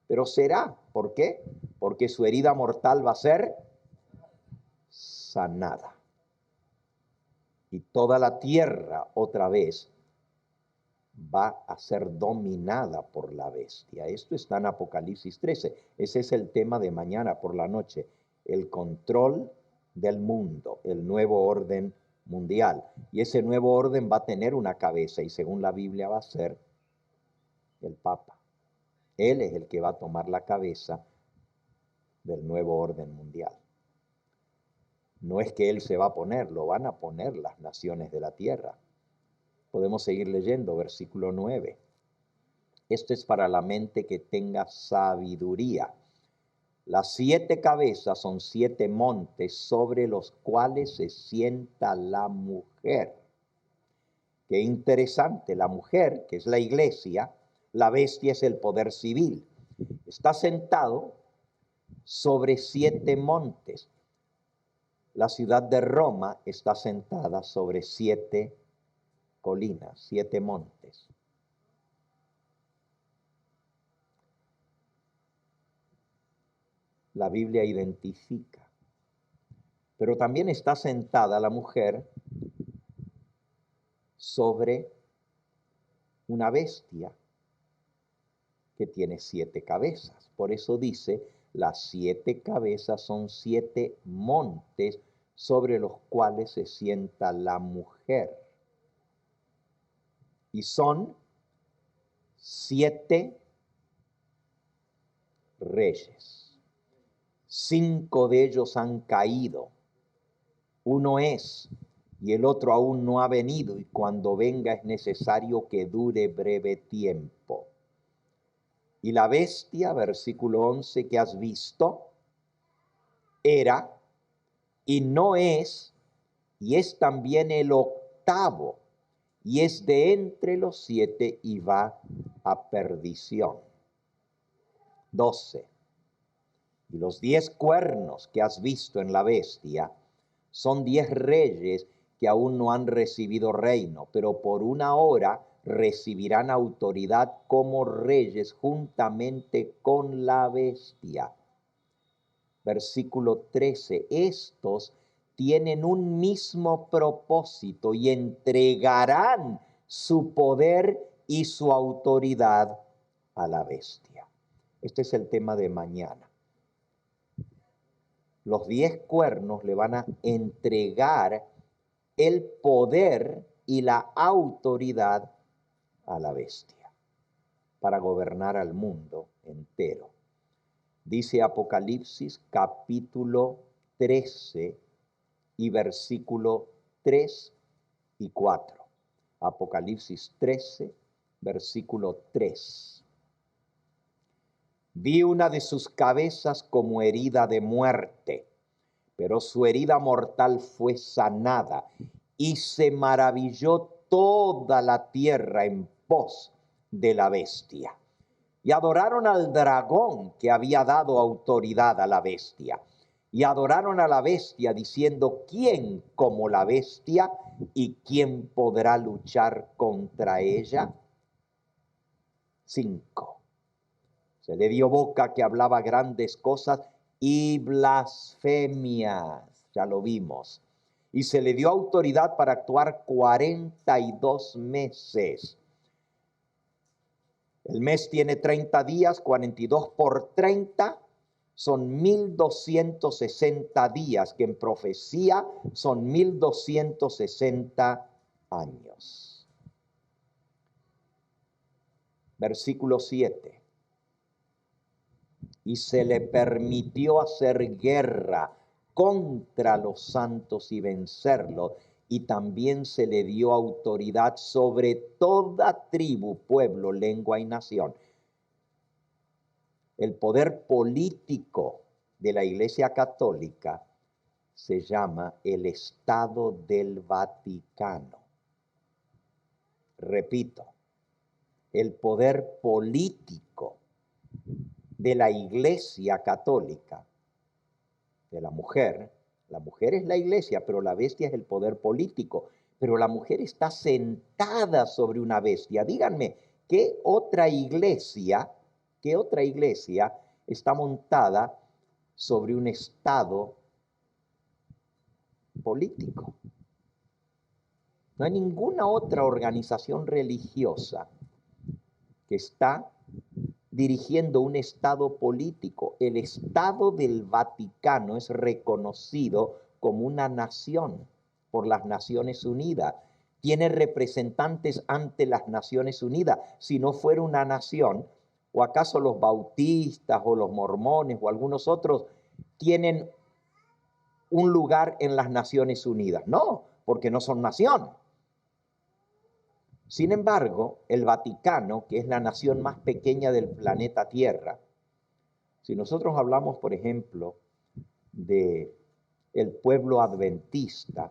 pero será. ¿Por qué? Porque su herida mortal va a ser sanada. Y toda la tierra otra vez va a ser dominada por la bestia. Esto está en Apocalipsis 13. Ese es el tema de mañana por la noche. El control del mundo, el nuevo orden mundial. Y ese nuevo orden va a tener una cabeza y según la Biblia va a ser el Papa. Él es el que va a tomar la cabeza del nuevo orden mundial. No es que él se va a poner, lo van a poner las naciones de la tierra. Podemos seguir leyendo, versículo 9. Esto es para la mente que tenga sabiduría. Las 7 cabezas son 7 montes sobre los cuales se sienta la mujer. Qué interesante, la mujer, que es la iglesia, la bestia es el poder civil. Está sentado sobre 7 montes. La ciudad de Roma está sentada sobre 7 colinas, 7 montes. La Biblia identifica. Pero también está sentada la mujer sobre una bestia. que tiene 7 cabezas. Por eso dice, las 7 cabezas son 7 montes sobre los cuales se sienta la mujer. Y son 7 reyes. 5 de ellos han caído. Uno es, y el otro aún no ha venido, y cuando venga es necesario que dure breve tiempo. Y la bestia, versículo 11, que has visto, era, y no es, y es también el octavo, y es de entre los 7 y va a perdición. 12. Y los 10 cuernos que has visto en la bestia son 10 reyes que aún no han recibido reino, pero por una hora recibirán autoridad como reyes juntamente con la bestia. Versículo 13. Estos tienen un mismo propósito y entregarán su poder y su autoridad a la bestia. Este es el tema de mañana. Los 10 cuernos le van a entregar el poder y la autoridad a la bestia para gobernar al mundo entero. Dice Apocalipsis capítulo 13 y versículo 3 y 4. Apocalipsis 13, versículo 3. Vi una de sus cabezas como herida de muerte, pero su herida mortal fue sanada, y se maravilló toda la tierra en pos de la bestia. Y adoraron al dragón que había dado autoridad a la bestia. Y adoraron a la bestia diciendo, ¿quién como la bestia y quién podrá luchar contra ella? 5. Se le dio boca que hablaba grandes cosas y blasfemias, ya lo vimos. Y se le dio autoridad para actuar 42 meses. El mes tiene 30 días, 42 por 30 son 1260 días, que en profecía son 1260 años. Versículo 7. Y se le permitió hacer guerra contra los santos y vencerlos, y también se le dio autoridad sobre toda tribu, pueblo, lengua y nación. El poder político de la Iglesia Católica se llama el Estado del Vaticano. Repito, el poder político de la Iglesia Católica, de la mujer es la iglesia, pero la bestia es el poder político, pero la mujer está sentada sobre una bestia. Díganme, ¿qué otra iglesia está montada sobre un estado político? No hay ninguna otra organización religiosa que está dirigiendo un estado político. El Estado del Vaticano es reconocido como una nación por las Naciones Unidas. Tiene representantes ante las Naciones Unidas. Si no fuera una nación, o acaso los bautistas o los mormones o algunos otros tienen un lugar en las Naciones Unidas. No, porque no son nación. Sin embargo, el Vaticano, que es la nación más pequeña del planeta Tierra, si nosotros hablamos, por ejemplo, de el pueblo adventista,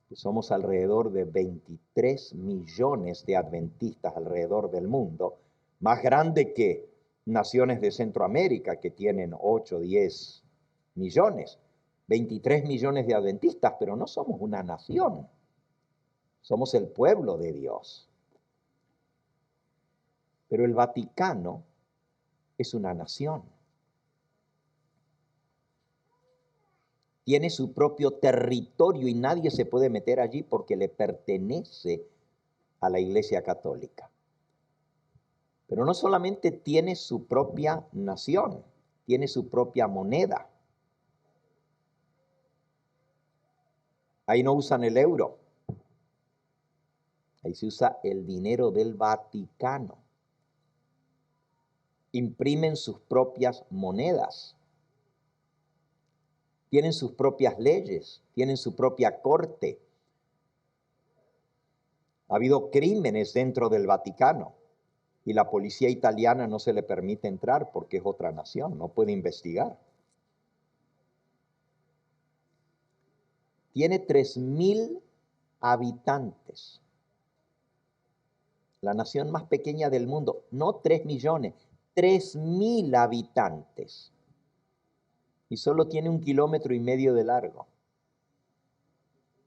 que somos alrededor de 23 millones de adventistas alrededor del mundo, más grande que naciones de Centroamérica que tienen 8, 10 millones, 23 millones de adventistas, pero no somos una nación. Somos el pueblo de Dios. Pero el Vaticano es una nación. Tiene su propio territorio y nadie se puede meter allí porque le pertenece a la Iglesia Católica. Pero no solamente tiene su propia nación, tiene su propia moneda. Ahí no usan el euro. Ahí se usa el dinero del Vaticano. Imprimen sus propias monedas. Tienen sus propias leyes, tienen su propia corte. Ha habido crímenes dentro del Vaticano y la policía italiana no se le permite entrar porque es otra nación, no puede investigar. Tiene 3.000 habitantes. La nación más pequeña del mundo, no 3 millones, 3.000 habitantes. Y solo tiene 1,5 kilómetros de largo.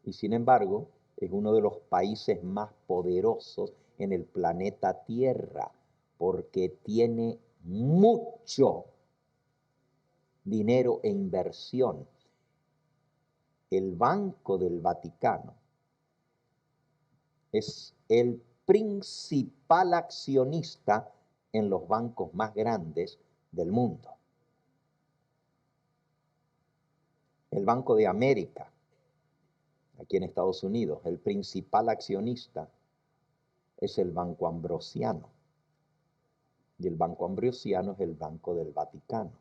Y sin embargo, es uno de los países más poderosos en el planeta Tierra, porque tiene mucho dinero e inversión. El Banco del Vaticano es el principal accionista en los bancos más grandes del mundo. El Banco de América, aquí en Estados Unidos, el principal accionista es el Banco Ambrosiano. Y el Banco Ambrosiano es el Banco del Vaticano.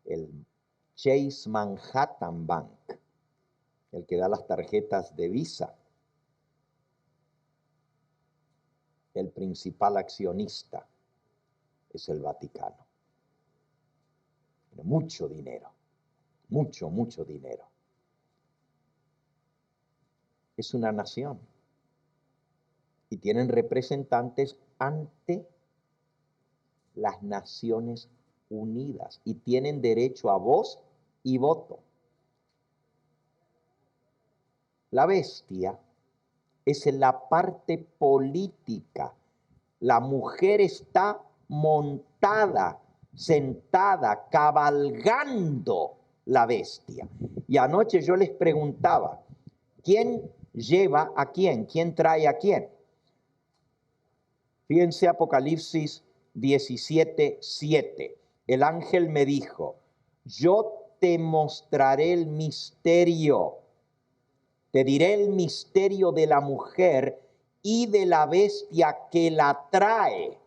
El Chase Manhattan Bank, el que da las tarjetas de Visa, el principal accionista es el Vaticano. Tiene mucho dinero, mucho dinero. Es una nación y tienen representantes ante las Naciones Unidas y tienen derecho a voz y voto. La bestia es en la parte política. La mujer está montada, sentada, cabalgando la bestia. Y anoche yo les preguntaba, ¿quién lleva a quién? ¿Quién trae a quién? Fíjense Apocalipsis 17:7. El ángel me dijo, yo te mostraré el misterio. Te diré el misterio de la mujer y de la bestia que la trae.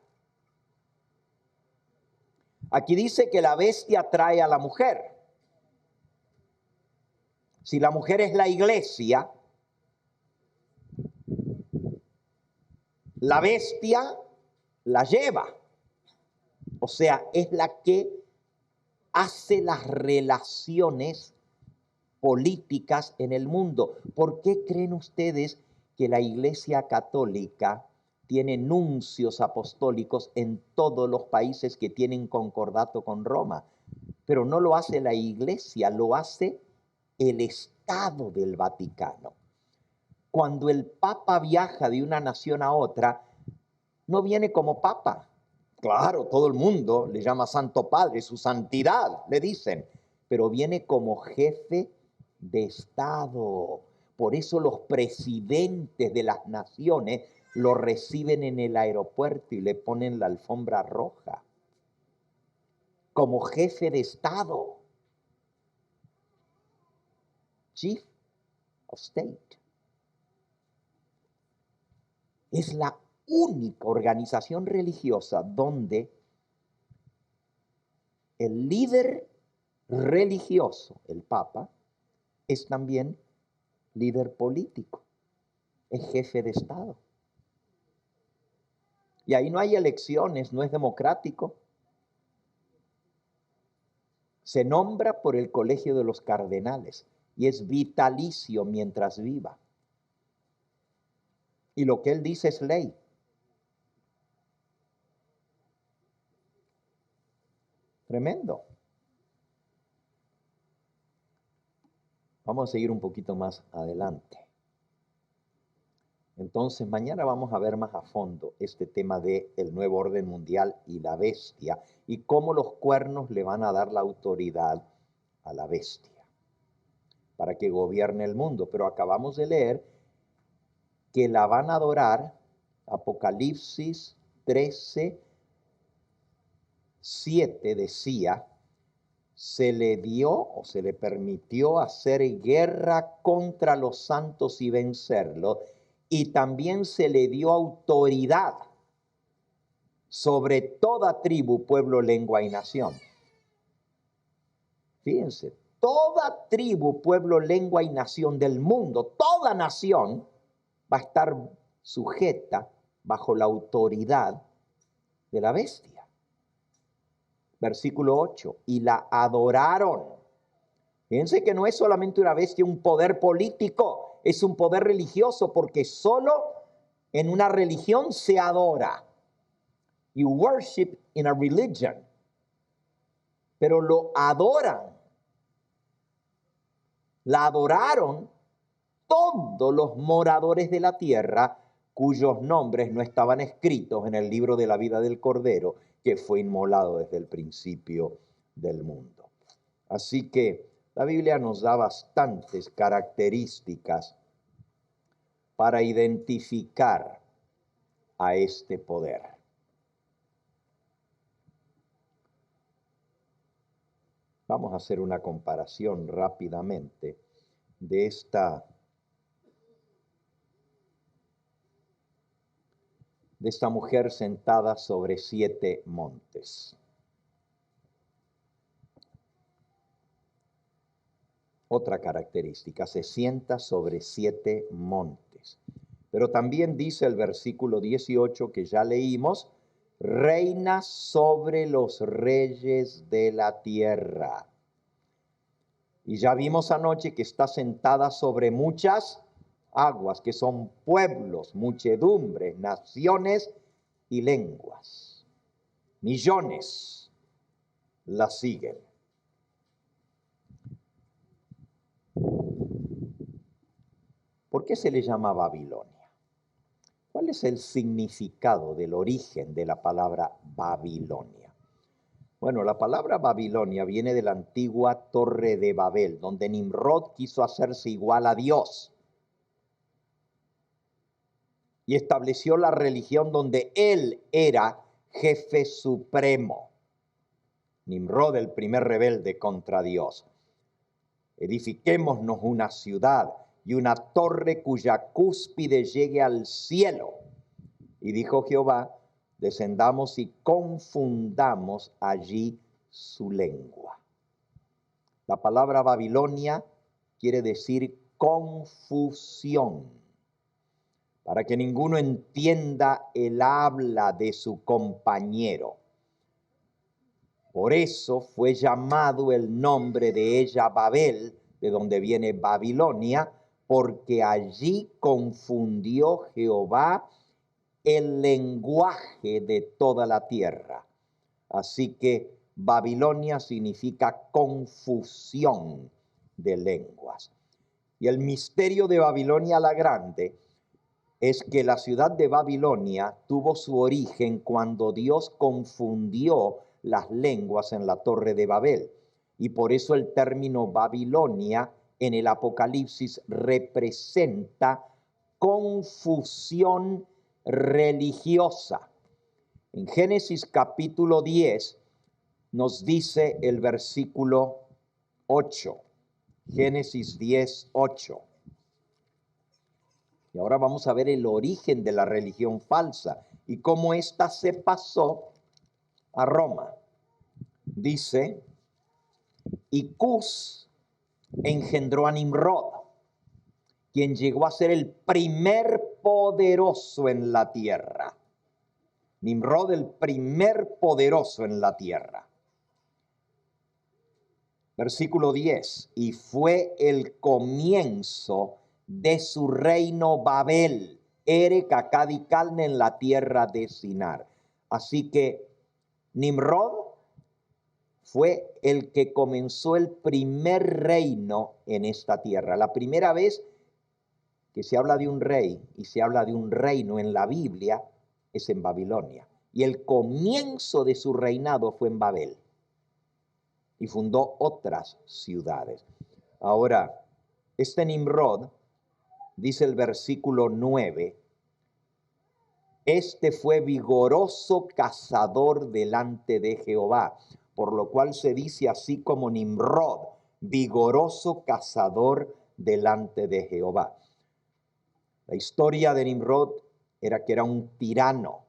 Aquí dice que la bestia trae a la mujer. Si la mujer es la iglesia, la bestia la lleva. O sea, es la que hace las relaciones políticas en el mundo. ¿Por qué creen ustedes que la Iglesia Católica tiene nuncios apostólicos en todos los países que tienen concordato con Roma? Pero no lo hace la Iglesia, lo hace el Estado del Vaticano. Cuando el Papa viaja de una nación a otra, no viene como Papa. Claro, todo el mundo le llama Santo Padre, su santidad, le dicen, pero viene como jefe de Estado. Por eso los presidentes de las naciones lo reciben en el aeropuerto y le ponen la alfombra roja. Como jefe de Estado. Chief of State. Es la única organización religiosa donde el líder religioso, el Papa, es también líder político, es jefe de Estado. Y ahí no hay elecciones, no es democrático. Se nombra por el colegio de los cardenales y es vitalicio mientras viva. Y lo que él dice es ley. Tremendo. Vamos a seguir un poquito más adelante. Entonces, mañana vamos a ver más a fondo este tema del nuevo orden mundial y la bestia y cómo los cuernos le van a dar la autoridad a la bestia para que gobierne el mundo. Pero acabamos de leer que la van a adorar, Apocalipsis 13:7 decía, se le dio o se le permitió hacer guerra contra los santos y vencerlos, y también se le dio autoridad sobre toda tribu, pueblo, lengua y nación. Fíjense, toda tribu, pueblo, lengua y nación del mundo, toda nación va a estar sujeta bajo la autoridad de la bestia. Versículo 8, y la adoraron. Fíjense que no es solamente una bestia, un poder político, es un poder religioso, porque solo en una religión se adora. You worship in a religion. Pero lo adoran. La adoraron todos los moradores de la tierra cuyos nombres no estaban escritos en el libro de la vida del Cordero, que fue inmolado desde el principio del mundo. Así que la Biblia nos da bastantes características para identificar a este poder. Vamos a hacer una comparación rápidamente de esta mujer sentada sobre 7 montes. Otra característica, se sienta sobre 7 montes. Pero también dice el versículo 18 que ya leímos, reina sobre los reyes de la tierra. Y ya vimos anoche que está sentada sobre muchas aguas, que son pueblos, muchedumbres, naciones y lenguas. Millones la siguen. ¿Por qué se le llama Babilonia? ¿Cuál es el significado del origen de la palabra Babilonia? Bueno, la palabra Babilonia viene de la antigua Torre de Babel, donde Nimrod quiso hacerse igual a Dios y estableció la religión donde él era jefe supremo. Nimrod, el primer rebelde contra Dios. Edifiquémonos una ciudad y una torre cuya cúspide llegue al cielo. Y dijo Jehová, descendamos y confundamos allí su lengua. La palabra Babilonia quiere decir confusión, para que ninguno entienda el habla de su compañero. Por eso fue llamado el nombre de ella Babel, de donde viene Babilonia, porque allí confundió Jehová el lenguaje de toda la tierra. Así que Babilonia significa confusión de lenguas. Y el misterio de Babilonia la Grande es que la ciudad de Babilonia tuvo su origen cuando Dios confundió las lenguas en la Torre de Babel. Y por eso el término Babilonia en el Apocalipsis representa confusión religiosa. En Génesis capítulo 10 nos dice el versículo 8. Génesis 10, 8. Y ahora vamos a ver el origen de la religión falsa y cómo ésta se pasó a Roma. Dice, y Cus engendró a Nimrod, quien llegó a ser el primer poderoso en la tierra. Nimrod, el primer poderoso en la tierra. Versículo 10, y fue el comienzo de su reino Babel, Ere, Cacad y Calne en la tierra de Sinar. Así que Nimrod fue el que comenzó el primer reino en esta tierra. La primera vez que se habla de un rey y se habla de un reino en la Biblia es en Babilonia. Y el comienzo de su reinado fue en Babel. Y fundó otras ciudades. Ahora, este Nimrod, dice el versículo 9, Este fue vigoroso cazador delante de Jehová, por lo cual se dice así como Nimrod, vigoroso cazador delante de Jehová. La historia de Nimrod era que era un tirano,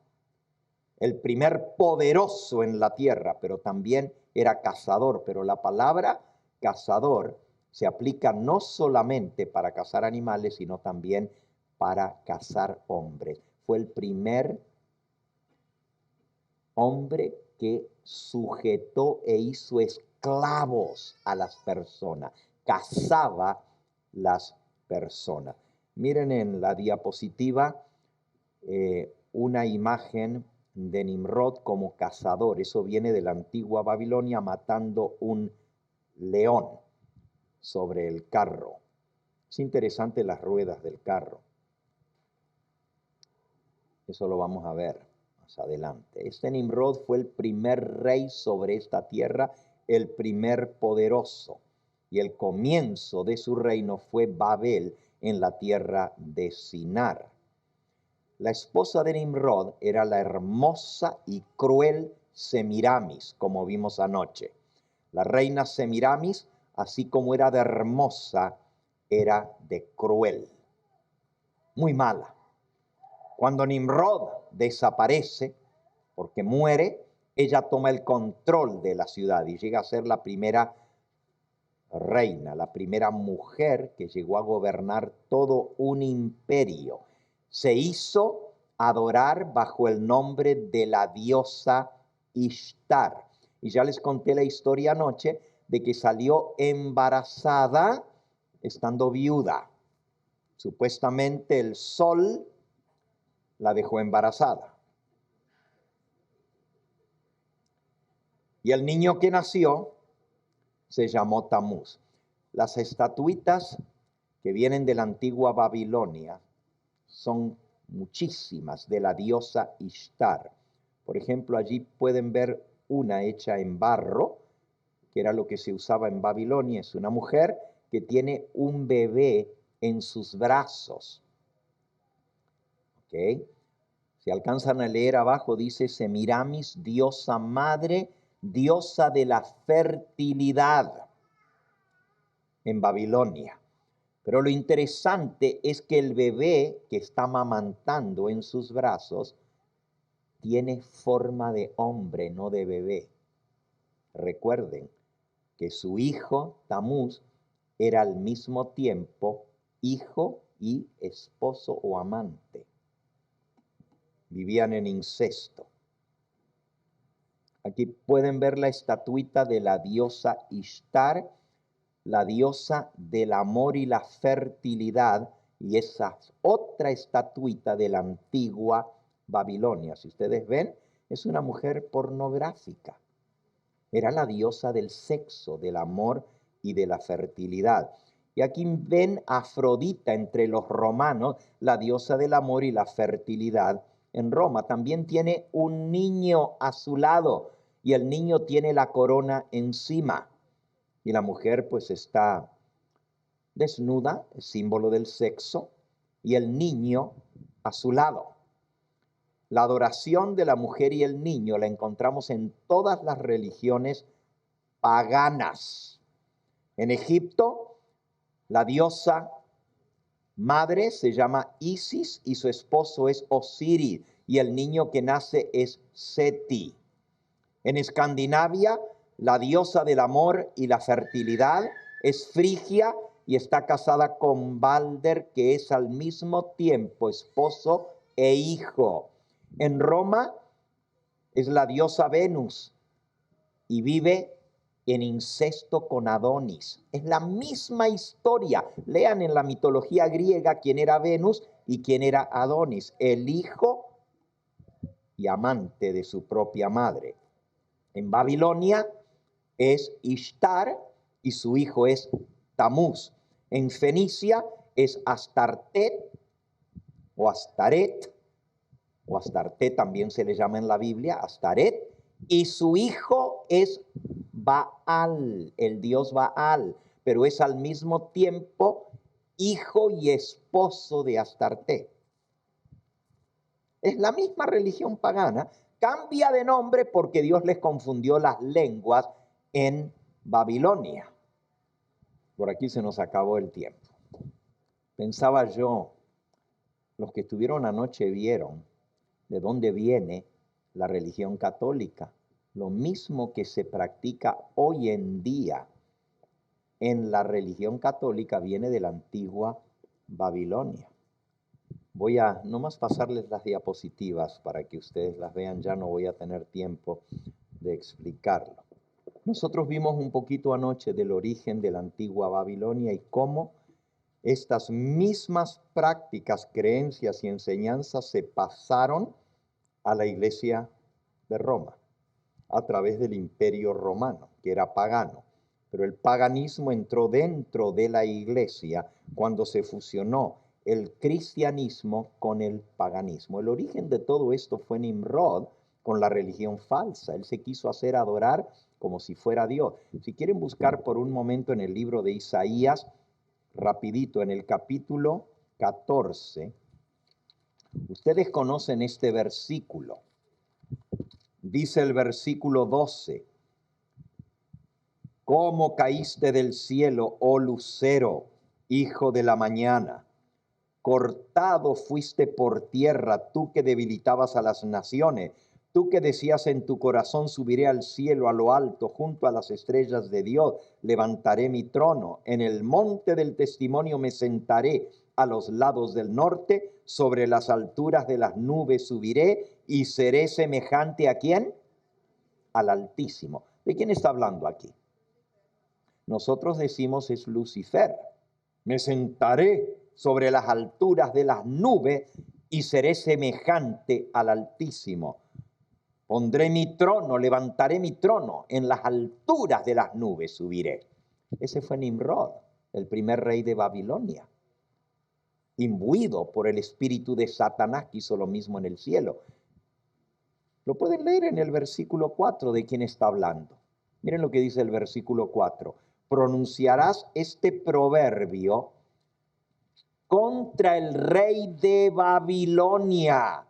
el primer poderoso en la tierra, pero también era cazador. Pero la palabra cazador se aplica no solamente para cazar animales, sino también para cazar hombres. Fue el primer hombre que sujetó e hizo esclavos a las personas, cazaba las personas. Miren en la diapositiva una imagen de Nimrod como cazador. Eso viene de la antigua Babilonia, matando un león sobre el carro. Es interesante las ruedas del carro. Eso lo vamos a ver más adelante. Este Nimrod fue el primer rey sobre esta tierra, el primer poderoso. Y el comienzo de su reino fue Babel en la tierra de Sinar. La esposa de Nimrod era la hermosa y cruel Semiramis, como vimos anoche. La reina Semiramis, así como era de hermosa, era de cruel, muy mala. Cuando Nimrod desaparece, porque muere, ella toma el control de la ciudad y llega a ser la primera reina, la primera mujer que llegó a gobernar todo un imperio. Se hizo adorar bajo el nombre de la diosa Ishtar. Y ya les conté la historia anoche de que salió embarazada estando viuda. Supuestamente el sol la dejó embarazada. Y el niño que nació se llamó Tamuz. Las estatuitas que vienen de la antigua Babilonia son muchísimas de la diosa Ishtar. Por ejemplo, allí pueden ver una hecha en barro, que era lo que se usaba en Babilonia. Es una mujer que tiene un bebé en sus brazos. ¿Ok? Si alcanzan a leer abajo, dice Semiramis, diosa madre, diosa de la fertilidad en Babilonia. Pero lo interesante es que el bebé que está amamantando en sus brazos tiene forma de hombre, no de bebé. Recuerden que su hijo, Tamuz, era al mismo tiempo hijo y esposo o amante. Vivían en incesto. Aquí pueden ver la estatuita de la diosa Ishtar, la diosa del amor y la fertilidad, y esa otra estatuita de la antigua Babilonia. Si ustedes ven, es una mujer pornográfica. Era la diosa del sexo, del amor y de la fertilidad. Y aquí ven a Afrodita entre los romanos, la diosa del amor y la fertilidad en Roma. También tiene un niño a su lado y el niño tiene la corona encima. Y la mujer pues está desnuda, símbolo del sexo, y el niño a su lado. La adoración de la mujer y el niño la encontramos en todas las religiones paganas. En Egipto, la diosa madre se llama Isis y su esposo es Osiris, y el niño que nace es Seti. En Escandinavia, la diosa del amor y la fertilidad es Frigia y está casada con Balder, que es al mismo tiempo esposo e hijo. En Roma es la diosa Venus y vive en incesto con Adonis. Es la misma historia. Lean en la mitología griega quién era Venus y quién era Adonis, el hijo y amante de su propia madre. En Babilonia es Ishtar y su hijo es Tamuz. En Fenicia es Astartet o Astaret también se le llama en la Biblia, Astaret, y su hijo es Baal, el dios Baal, pero es al mismo tiempo hijo y esposo de Astartet. Es la misma religión pagana, cambia de nombre porque Dios les confundió las lenguas en Babilonia. Por aquí se nos acabó el tiempo. Pensaba yo, los que estuvieron anoche vieron de dónde viene la religión católica. Lo mismo que se practica hoy en día en la religión católica viene de la antigua Babilonia. Voy a nomás pasarles las diapositivas para que ustedes las vean, ya no voy a tener tiempo de explicarlo. Nosotros vimos un poquito anoche del origen de la antigua Babilonia y cómo estas mismas prácticas, creencias y enseñanzas se pasaron a la iglesia de Roma a través del imperio romano, que era pagano. Pero el paganismo entró dentro de la iglesia cuando se fusionó el cristianismo con el paganismo. El origen de todo esto fue Nimrod con la religión falsa. Él se quiso hacer adorar como si fuera Dios. Si quieren buscar por un momento en el libro de Isaías, rapidito, en el capítulo 14, ustedes conocen este versículo. Dice el versículo 12, ¿cómo caíste del cielo, oh lucero, hijo de la mañana? Cortado fuiste por tierra, tú que debilitabas a las naciones, tú que decías en tu corazón, subiré al cielo, a lo alto, junto a las estrellas de Dios, levantaré mi trono, en el monte del testimonio me sentaré, a los lados del norte, sobre las alturas de las nubes subiré, y seré semejante ¿a quién? Al Altísimo. ¿De quién está hablando aquí? Nosotros decimos es Lucifer. Me sentaré sobre las alturas de las nubes y seré semejante al Altísimo. Pondré mi trono, levantaré mi trono, en las alturas de las nubes subiré. Ese fue Nimrod, el primer rey de Babilonia. Imbuido por el espíritu de Satanás, que hizo lo mismo en el cielo. Lo pueden leer en el versículo 4 de quién está hablando. Miren lo que dice el versículo 4. Pronunciarás este proverbio contra el rey de Babilonia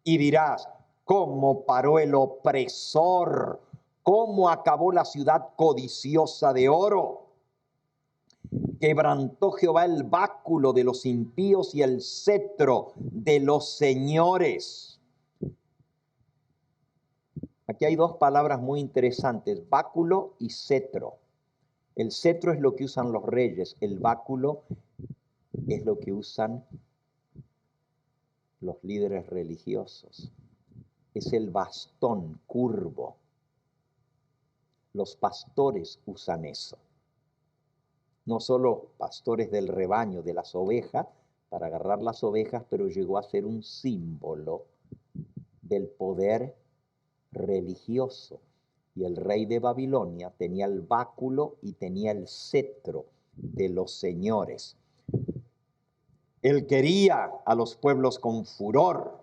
y dirás, ¿cómo paró el opresor? ¿Cómo acabó la ciudad codiciosa de oro? Quebrantó Jehová el báculo de los impíos y el cetro de los señores. Aquí hay dos palabras muy interesantes, báculo y cetro. El cetro es lo que usan los reyes, el báculo es lo que usan los líderes religiosos. Es el bastón curvo. Los pastores usan eso. No solo pastores del rebaño, de las ovejas, para agarrar las ovejas, pero llegó a ser un símbolo del poder religioso. Y el rey de Babilonia tenía el báculo y tenía el cetro de los señores. Él quería a los pueblos con furor,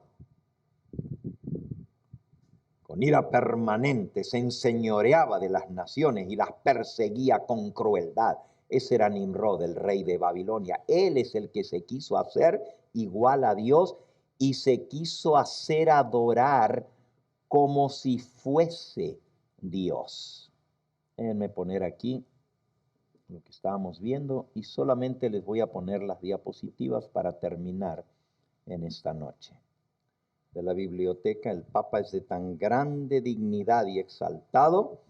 con ira permanente, se enseñoreaba de las naciones y las perseguía con crueldad. Ese era Nimrod, el rey de Babilonia. Él es el que se quiso hacer igual a Dios y se quiso hacer adorar como si fuese Dios. Déjenme poner aquí lo que estábamos viendo y solamente les voy a poner las diapositivas para terminar en esta noche. De la biblioteca, el Papa es de tan grande dignidad y exaltado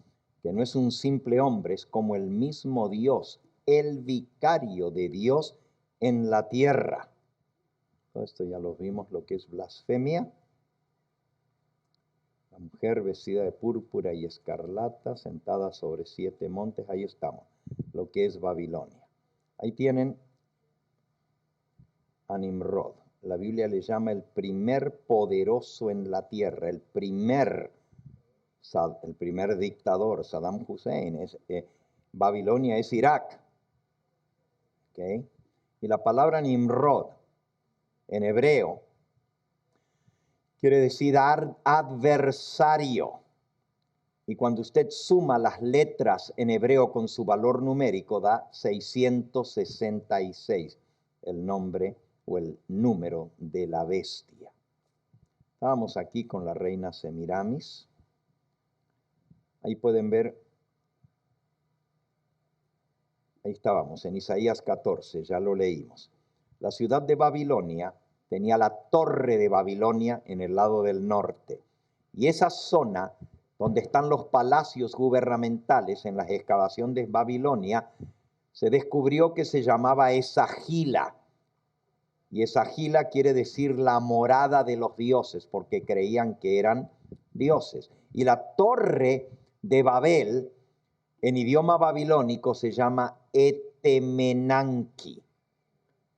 que no es un simple hombre, es como el mismo Dios, el vicario de Dios en la tierra. Todo esto ya lo vimos, lo que es blasfemia. La mujer vestida de púrpura y escarlata, sentada sobre 7 montes, ahí estamos, lo que es Babilonia. Ahí tienen a Nimrod. La Biblia le llama el primer poderoso en la tierra, el primer dictador, Saddam Hussein. Babilonia es Irak. ¿Okay? Y la palabra Nimrod en hebreo quiere decir adversario. Y cuando usted suma las letras en hebreo con su valor numérico, da 666, el nombre o el número de la bestia. Estábamos aquí con la reina Semiramis. Ahí pueden ver, ahí estábamos, en Isaías 14, ya lo leímos. La ciudad de Babilonia tenía la torre de Babilonia en el lado del norte. Y esa zona donde están los palacios gubernamentales en las excavaciones de Babilonia, se descubrió que se llamaba Esagila. Y Esagila quiere decir la morada de los dioses, porque creían que eran dioses. Y la torre de Babel, en idioma babilónico, se llama Etemenanki.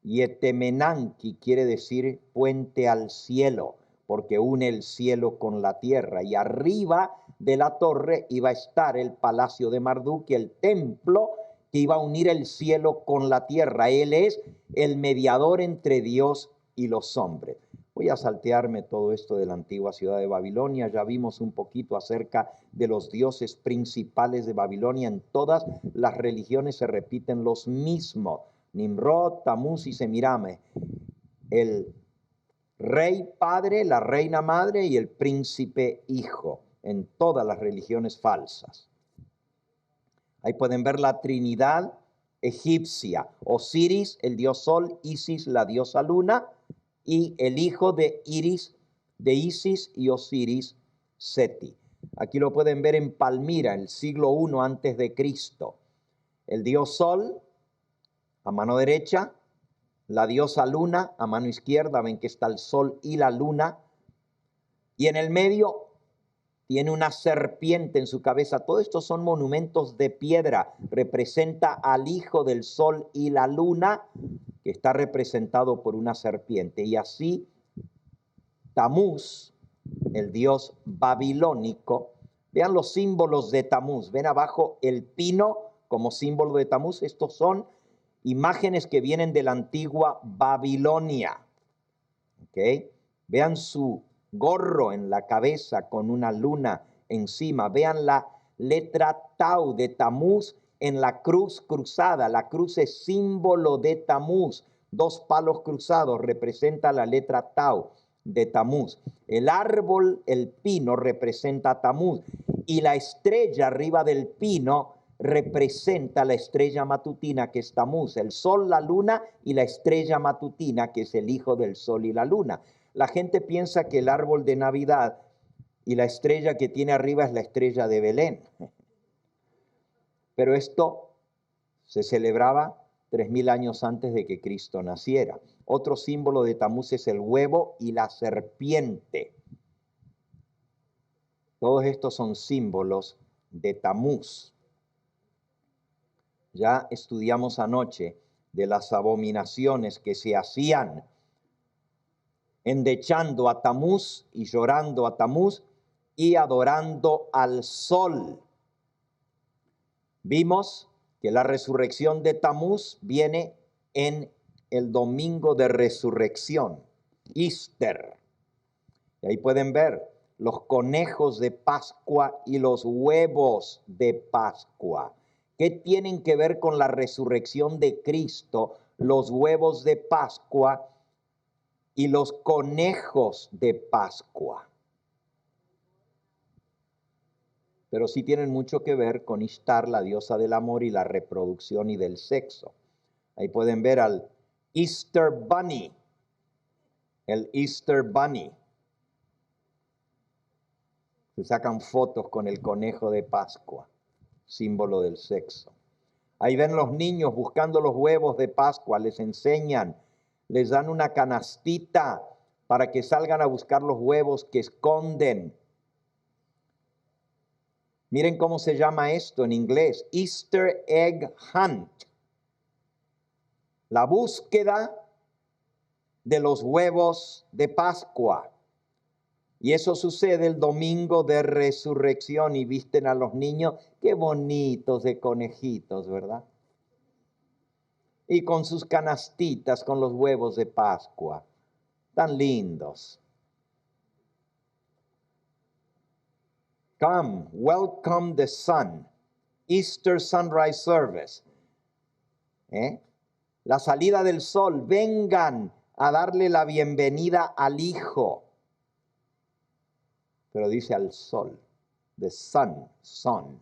Y Etemenanki quiere decir puente al cielo, porque une el cielo con la tierra. Y arriba de la torre iba a estar el palacio de Marduk, el templo que iba a unir el cielo con la tierra. Él es el mediador entre Dios y los hombres. Voy a saltearme todo esto de la antigua ciudad de Babilonia. Ya vimos un poquito acerca de los dioses principales de Babilonia. En todas las religiones se repiten los mismos: Nimrod, Tamuz y Semiramis. El rey padre, la reina madre y el príncipe hijo, en todas las religiones falsas. Ahí pueden ver la Trinidad egipcia: Osiris, el dios sol; Isis, la diosa luna; y el hijo de Isis y Osiris, Seti. Aquí lo pueden ver en Palmira, el siglo I antes de Cristo. El dios sol a mano derecha, la diosa luna a mano izquierda. Ven que está el sol y la luna, y en el medio tiene una serpiente en su cabeza. Todos estos son monumentos de piedra. Representa al hijo del sol y la luna, que está representado por una serpiente. Y así Tamuz, el dios babilónico. Vean los símbolos de Tamuz. Ven abajo el pino como símbolo de Tamuz. Estos son imágenes que vienen de la antigua Babilonia. ¿Okay? Vean su gorro en la cabeza con una luna encima. Vean la letra Tau de Tamuz en la cruz cruzada. La cruz es símbolo de Tamuz. 2 palos cruzados representa la letra Tau de Tamuz. El árbol, el pino, representa a Tamuz. Y la estrella arriba del pino representa la estrella matutina, que es Tamuz. El sol, la luna y la estrella matutina, que es el hijo del sol y la luna. La gente piensa que el árbol de Navidad y la estrella que tiene arriba es la estrella de Belén. Pero esto se celebraba 3000 años antes de que Cristo naciera. Otro símbolo de Tamuz es el huevo y la serpiente. Todos estos son símbolos de Tamuz. Ya estudiamos anoche de las abominaciones que se hacían endechando a Tamuz y llorando a Tamuz y adorando al sol. Vimos que la resurrección de Tamuz viene en el domingo de resurrección, Easter. Y ahí pueden ver los conejos de Pascua y los huevos de Pascua. ¿Qué tienen que ver con la resurrección de Cristo los huevos de Pascua y los conejos de Pascua? Pero sí tienen mucho que ver con Ishtar, la diosa del amor y la reproducción y del sexo. Ahí pueden ver al Easter Bunny, el Easter Bunny. Se sacan fotos con el conejo de Pascua, símbolo del sexo. Ahí ven los niños buscando los huevos de Pascua, les enseñan, les dan una canastita para que salgan a buscar los huevos que esconden. Miren cómo se llama esto en inglés: Easter Egg Hunt. La búsqueda de los huevos de Pascua. Y eso sucede el domingo de resurrección y visten a los niños, qué bonitos de conejitos, ¿verdad? Y con sus canastitas con los huevos de Pascua, tan lindos. Come, welcome the sun, Easter Sunrise Service. La salida del sol, vengan a darle la bienvenida al Hijo. pero dice al sol. The sun, sun.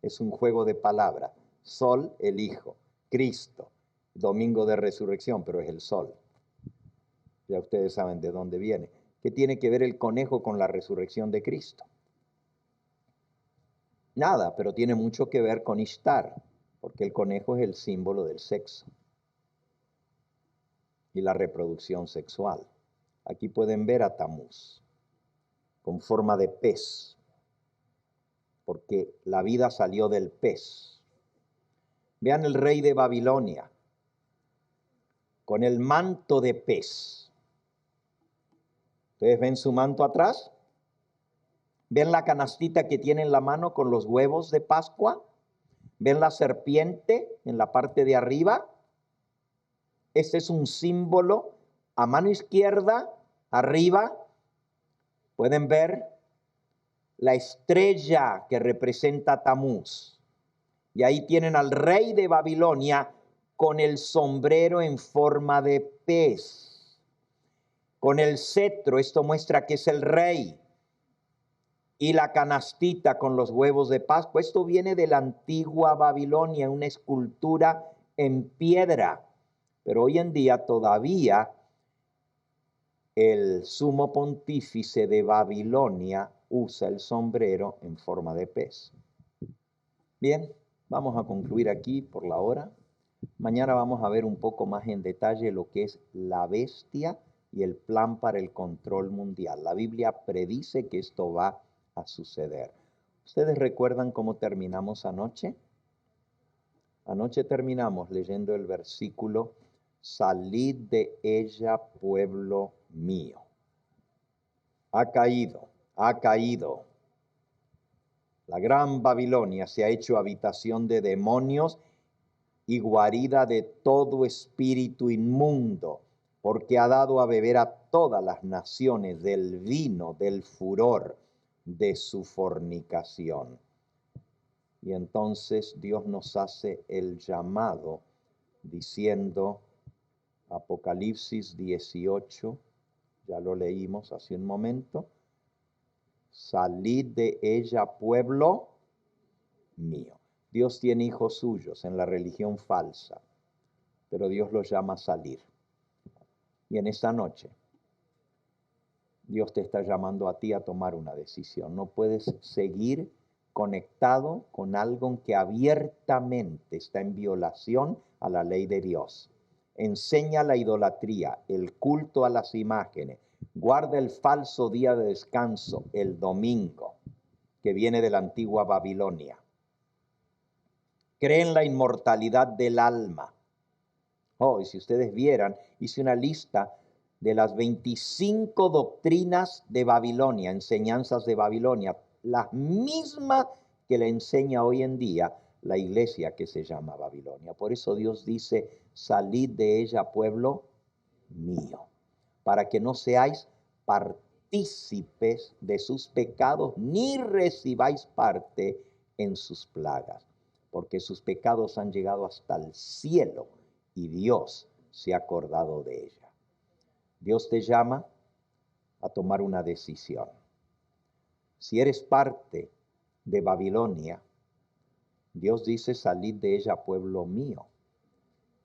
Es un juego de palabras. Sol, el Hijo. Cristo, domingo de resurrección, pero es el sol. Ya ustedes saben de dónde viene. ¿Qué tiene que ver el conejo con la resurrección de Cristo? Nada, pero tiene mucho que ver con Ishtar, porque el conejo es el símbolo del sexo y la reproducción sexual. Aquí pueden ver a Tamuz con forma de pez, porque la vida salió del pez. Vean el rey de Babilonia con el manto de pez. ¿Ustedes ven su manto atrás? ¿Ven la canastita que tiene en la mano con los huevos de Pascua? ¿Ven la serpiente en la parte de arriba? Este es un símbolo. A mano izquierda, arriba, pueden ver la estrella que representa a Tamuz. Y ahí tienen al rey de Babilonia con el sombrero en forma de pez. Con el cetro, esto muestra que es el rey. Y la canastita con los huevos de Pascua. Esto viene de la antigua Babilonia, una escultura en piedra. Pero hoy en día todavía el sumo pontífice de Babilonia usa el sombrero en forma de pez. Bien, vamos a concluir aquí por la hora. Mañana vamos a ver un poco más en detalle lo que es la bestia y el plan para el control mundial. La Biblia predice que esto va a suceder. ¿Ustedes recuerdan cómo terminamos anoche? Anoche terminamos leyendo el versículo: salid de ella, pueblo mío. Ha caído. La gran Babilonia se ha hecho habitación de demonios y guarida de todo espíritu inmundo, porque ha dado a beber a todas las naciones del vino del furor de su fornicación. Y entonces Dios nos hace el llamado diciendo, Apocalipsis 18, ya lo leímos hace un momento, salid de ella, pueblo mío. Dios tiene hijos suyos en la religión falsa, pero Dios los llama a salir. Y en esta noche, Dios te está llamando a ti a tomar una decisión. No puedes seguir conectado con algo que abiertamente está en violación a la ley de Dios. Enseña la idolatría, el culto a las imágenes. Guarda el falso día de descanso, el domingo, que viene de la antigua Babilonia. Cree en la inmortalidad del alma. Oh, y si ustedes vieran, hice una lista de las 25 doctrinas de Babilonia, enseñanzas de Babilonia, las mismas que le enseña hoy en día la iglesia que se llama Babilonia. Por eso Dios dice, salid de ella, pueblo mío, para que no seáis partícipes de sus pecados, ni recibáis parte en sus plagas, porque sus pecados han llegado hasta el cielo y Dios se ha acordado de ella. Dios te llama a tomar una decisión. Si eres parte de Babilonia, Dios dice, salid de ella, pueblo mío.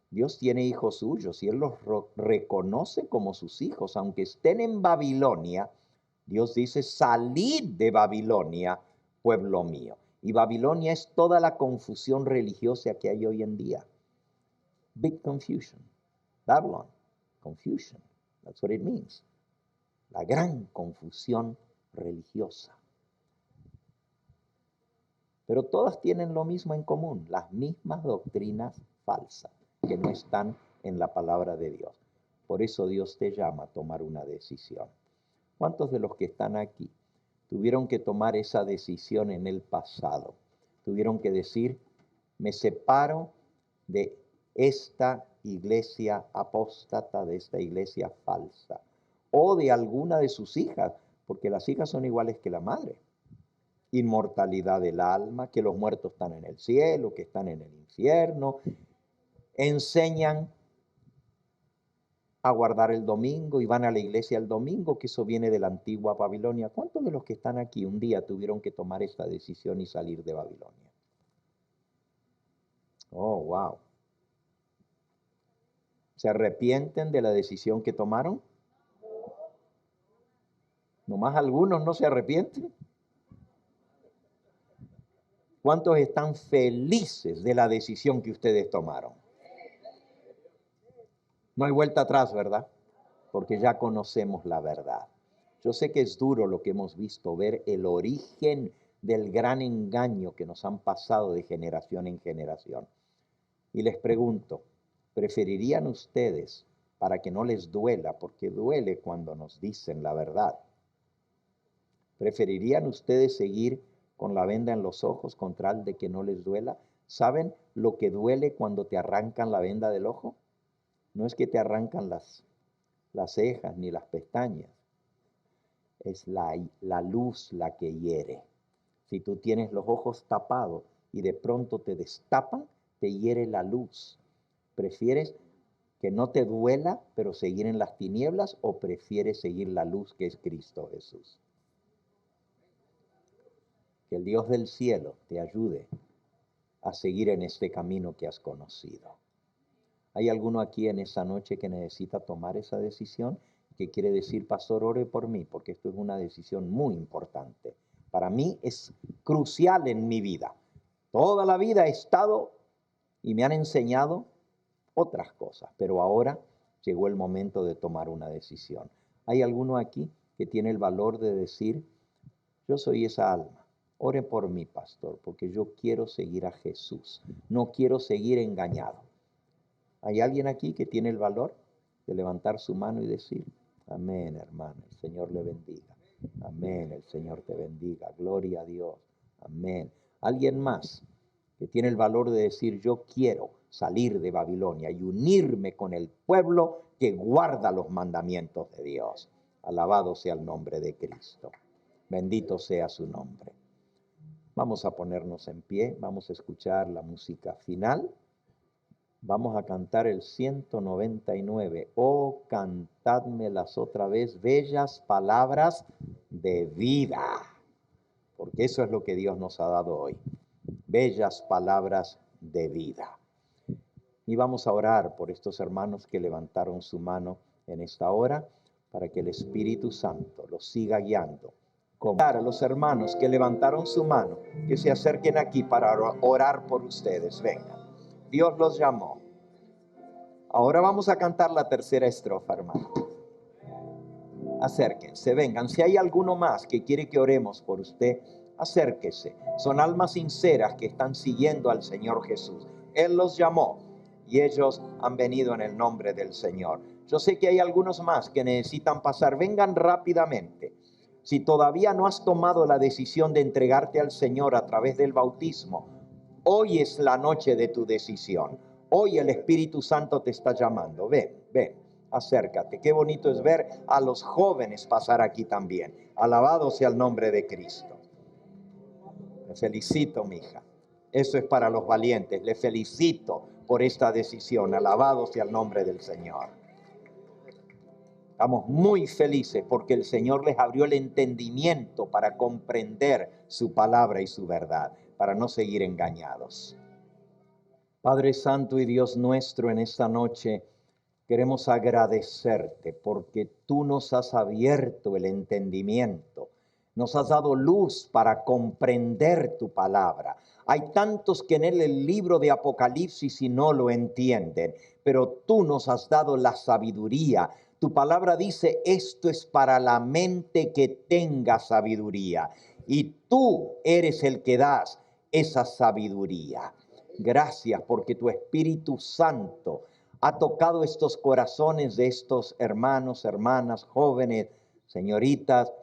Dios tiene hijos suyos y Él los reconoce como sus hijos. Aunque estén en Babilonia, Dios dice, salid de Babilonia, pueblo mío. Y Babilonia es toda la confusión religiosa que hay hoy en día. Big confusion. Babylon, confusion. That's what it means. La gran confusión religiosa. Pero todas tienen lo mismo en común, las mismas doctrinas falsas que no están en la palabra de Dios. Por eso Dios te llama a tomar una decisión. ¿Cuántos de los que están aquí tuvieron que tomar esa decisión en el pasado? Tuvieron que decir, me separo de esta iglesia apóstata, de esta iglesia falsa, o de alguna de sus hijas, porque las hijas son iguales que la madre. Inmortalidad del alma, que los muertos están en el cielo, que están en el infierno. Enseñan a guardar el domingo y van a la iglesia el domingo, que eso viene de la antigua Babilonia. ¿Cuántos de los que están aquí un día tuvieron que tomar esta decisión y salir de Babilonia? Oh, wow. ¿Se arrepienten de la decisión que tomaron? Nomás algunos no se arrepienten. ¿Cuántos están felices de la decisión que ustedes tomaron? No hay vuelta atrás, ¿verdad? Porque ya conocemos la verdad. Yo sé que es duro lo que hemos visto, ver el origen del gran engaño que nos han pasado de generación en generación. Y les pregunto, ¿preferirían ustedes, para que no les duela, porque duele cuando nos dicen la verdad, preferirían ustedes seguir con la venda en los ojos con tal de que no les duela? ¿Saben lo que duele cuando te arrancan la venda del ojo? No es que te arrancan las cejas ni las pestañas. Es la luz la que hiere. Si tú tienes los ojos tapados y de pronto te destapan, te hiere la luz. ¿Prefieres que no te duela, pero seguir en las tinieblas, o prefieres seguir la luz que es Cristo Jesús? Que el Dios del cielo te ayude a seguir en este camino que has conocido. ¿Hay alguno aquí en esa noche que necesita tomar esa decisión? Que quiere decir, pastor, ore por mí, porque esto es una decisión muy importante. Para mí es crucial en mi vida. Toda la vida he estado y me han enseñado otras cosas, pero ahora llegó el momento de tomar una decisión. ¿Hay alguno aquí que tiene el valor de decir, yo soy esa alma? Ore por mí, pastor, porque yo quiero seguir a Jesús. No quiero seguir engañado. ¿Hay alguien aquí que tiene el valor de levantar su mano y decir, amén, hermano, el Señor le bendiga? Amén, el Señor te bendiga. Gloria a Dios. Amén. ¿Alguien más que tiene el valor de decir, yo quiero salir de Babilonia y unirme con el pueblo que guarda los mandamientos de Dios? Alabado sea el nombre de Cristo. Bendito sea su nombre. Vamos a ponernos en pie, vamos a escuchar la música final. Vamos a cantar el 199. Oh, cantádmelas otra vez, bellas palabras de vida. Porque eso es lo que Dios nos ha dado hoy. Bellas palabras de vida. Y vamos a orar por estos hermanos que levantaron su mano en esta hora, para que el Espíritu Santo los siga guiando. A los hermanos que levantaron su mano, que se acerquen aquí para orar por ustedes. Vengan. Dios los llamó. Ahora vamos a cantar la tercera estrofa, hermano. Acérquense, vengan. Si hay alguno más que quiere que oremos por usted, acérquese. Son almas sinceras que están siguiendo al Señor Jesús. Él los llamó y ellos han venido en el nombre del Señor. Yo sé que hay algunos más que necesitan pasar. Vengan rápidamente. Si todavía no has tomado la decisión de entregarte al Señor a través del bautismo, hoy es la noche de tu decisión. Hoy el Espíritu Santo te está llamando. Ven, ven, acércate. Qué bonito es ver a los jóvenes pasar aquí también. Alabado sea el nombre de Cristo. Te felicito, mija. Eso es para los valientes. Le felicito por esta decisión. Alabado sea el nombre del Señor. Estamos muy felices porque el Señor les abrió el entendimiento para comprender su palabra y su verdad, para no seguir engañados. Padre Santo y Dios nuestro, en esta noche queremos agradecerte porque tú nos has abierto el entendimiento, nos has dado luz para comprender tu palabra. Hay tantos que en el libro de Apocalipsis y no lo entienden, pero tú nos has dado la sabiduría. Tu palabra dice, esto es para la mente que tenga sabiduría, y tú eres el que das esa sabiduría. Gracias porque tu Espíritu Santo ha tocado estos corazones de estos hermanos, hermanas, jóvenes, señoritas,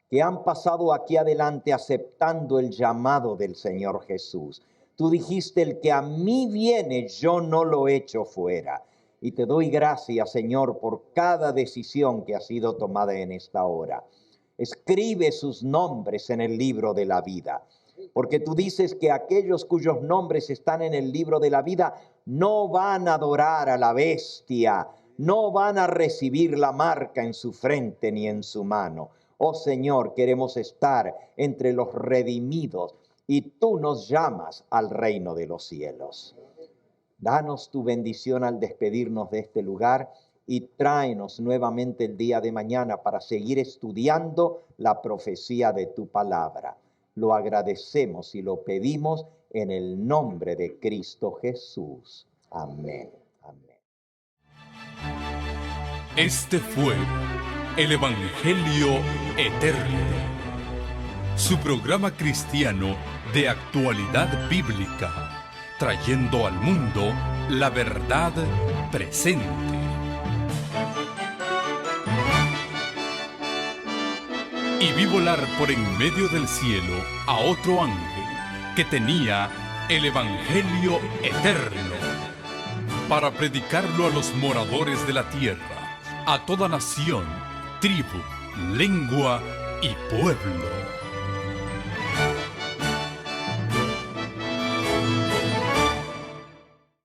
que han pasado aquí adelante aceptando el llamado del Señor Jesús. Tú dijiste, el que a mí viene, yo no lo echo fuera. Y te doy gracias, Señor, por cada decisión que ha sido tomada en esta hora. Escribe sus nombres en el libro de la vida, porque tú dices que aquellos cuyos nombres están en el libro de la vida no van a adorar a la bestia no van a recibir la marca en su frente ni en su mano. Oh Señor, queremos estar entre los redimidos y tú nos llamas al reino de los cielos. Danos tu bendición al despedirnos de este lugar y tráenos nuevamente el día de mañana para seguir estudiando la profecía de tu palabra. Lo agradecemos y lo pedimos en el nombre de Cristo Jesús. Amén. Amén. Este fue el Evangelio Eterno, su programa cristiano de actualidad bíblica, trayendo al mundo la verdad presente. Y vi volar por en medio del cielo a otro ángel que tenía el Evangelio Eterno, para predicarlo a los moradores de la tierra, a toda nación, tribu, lengua y pueblo.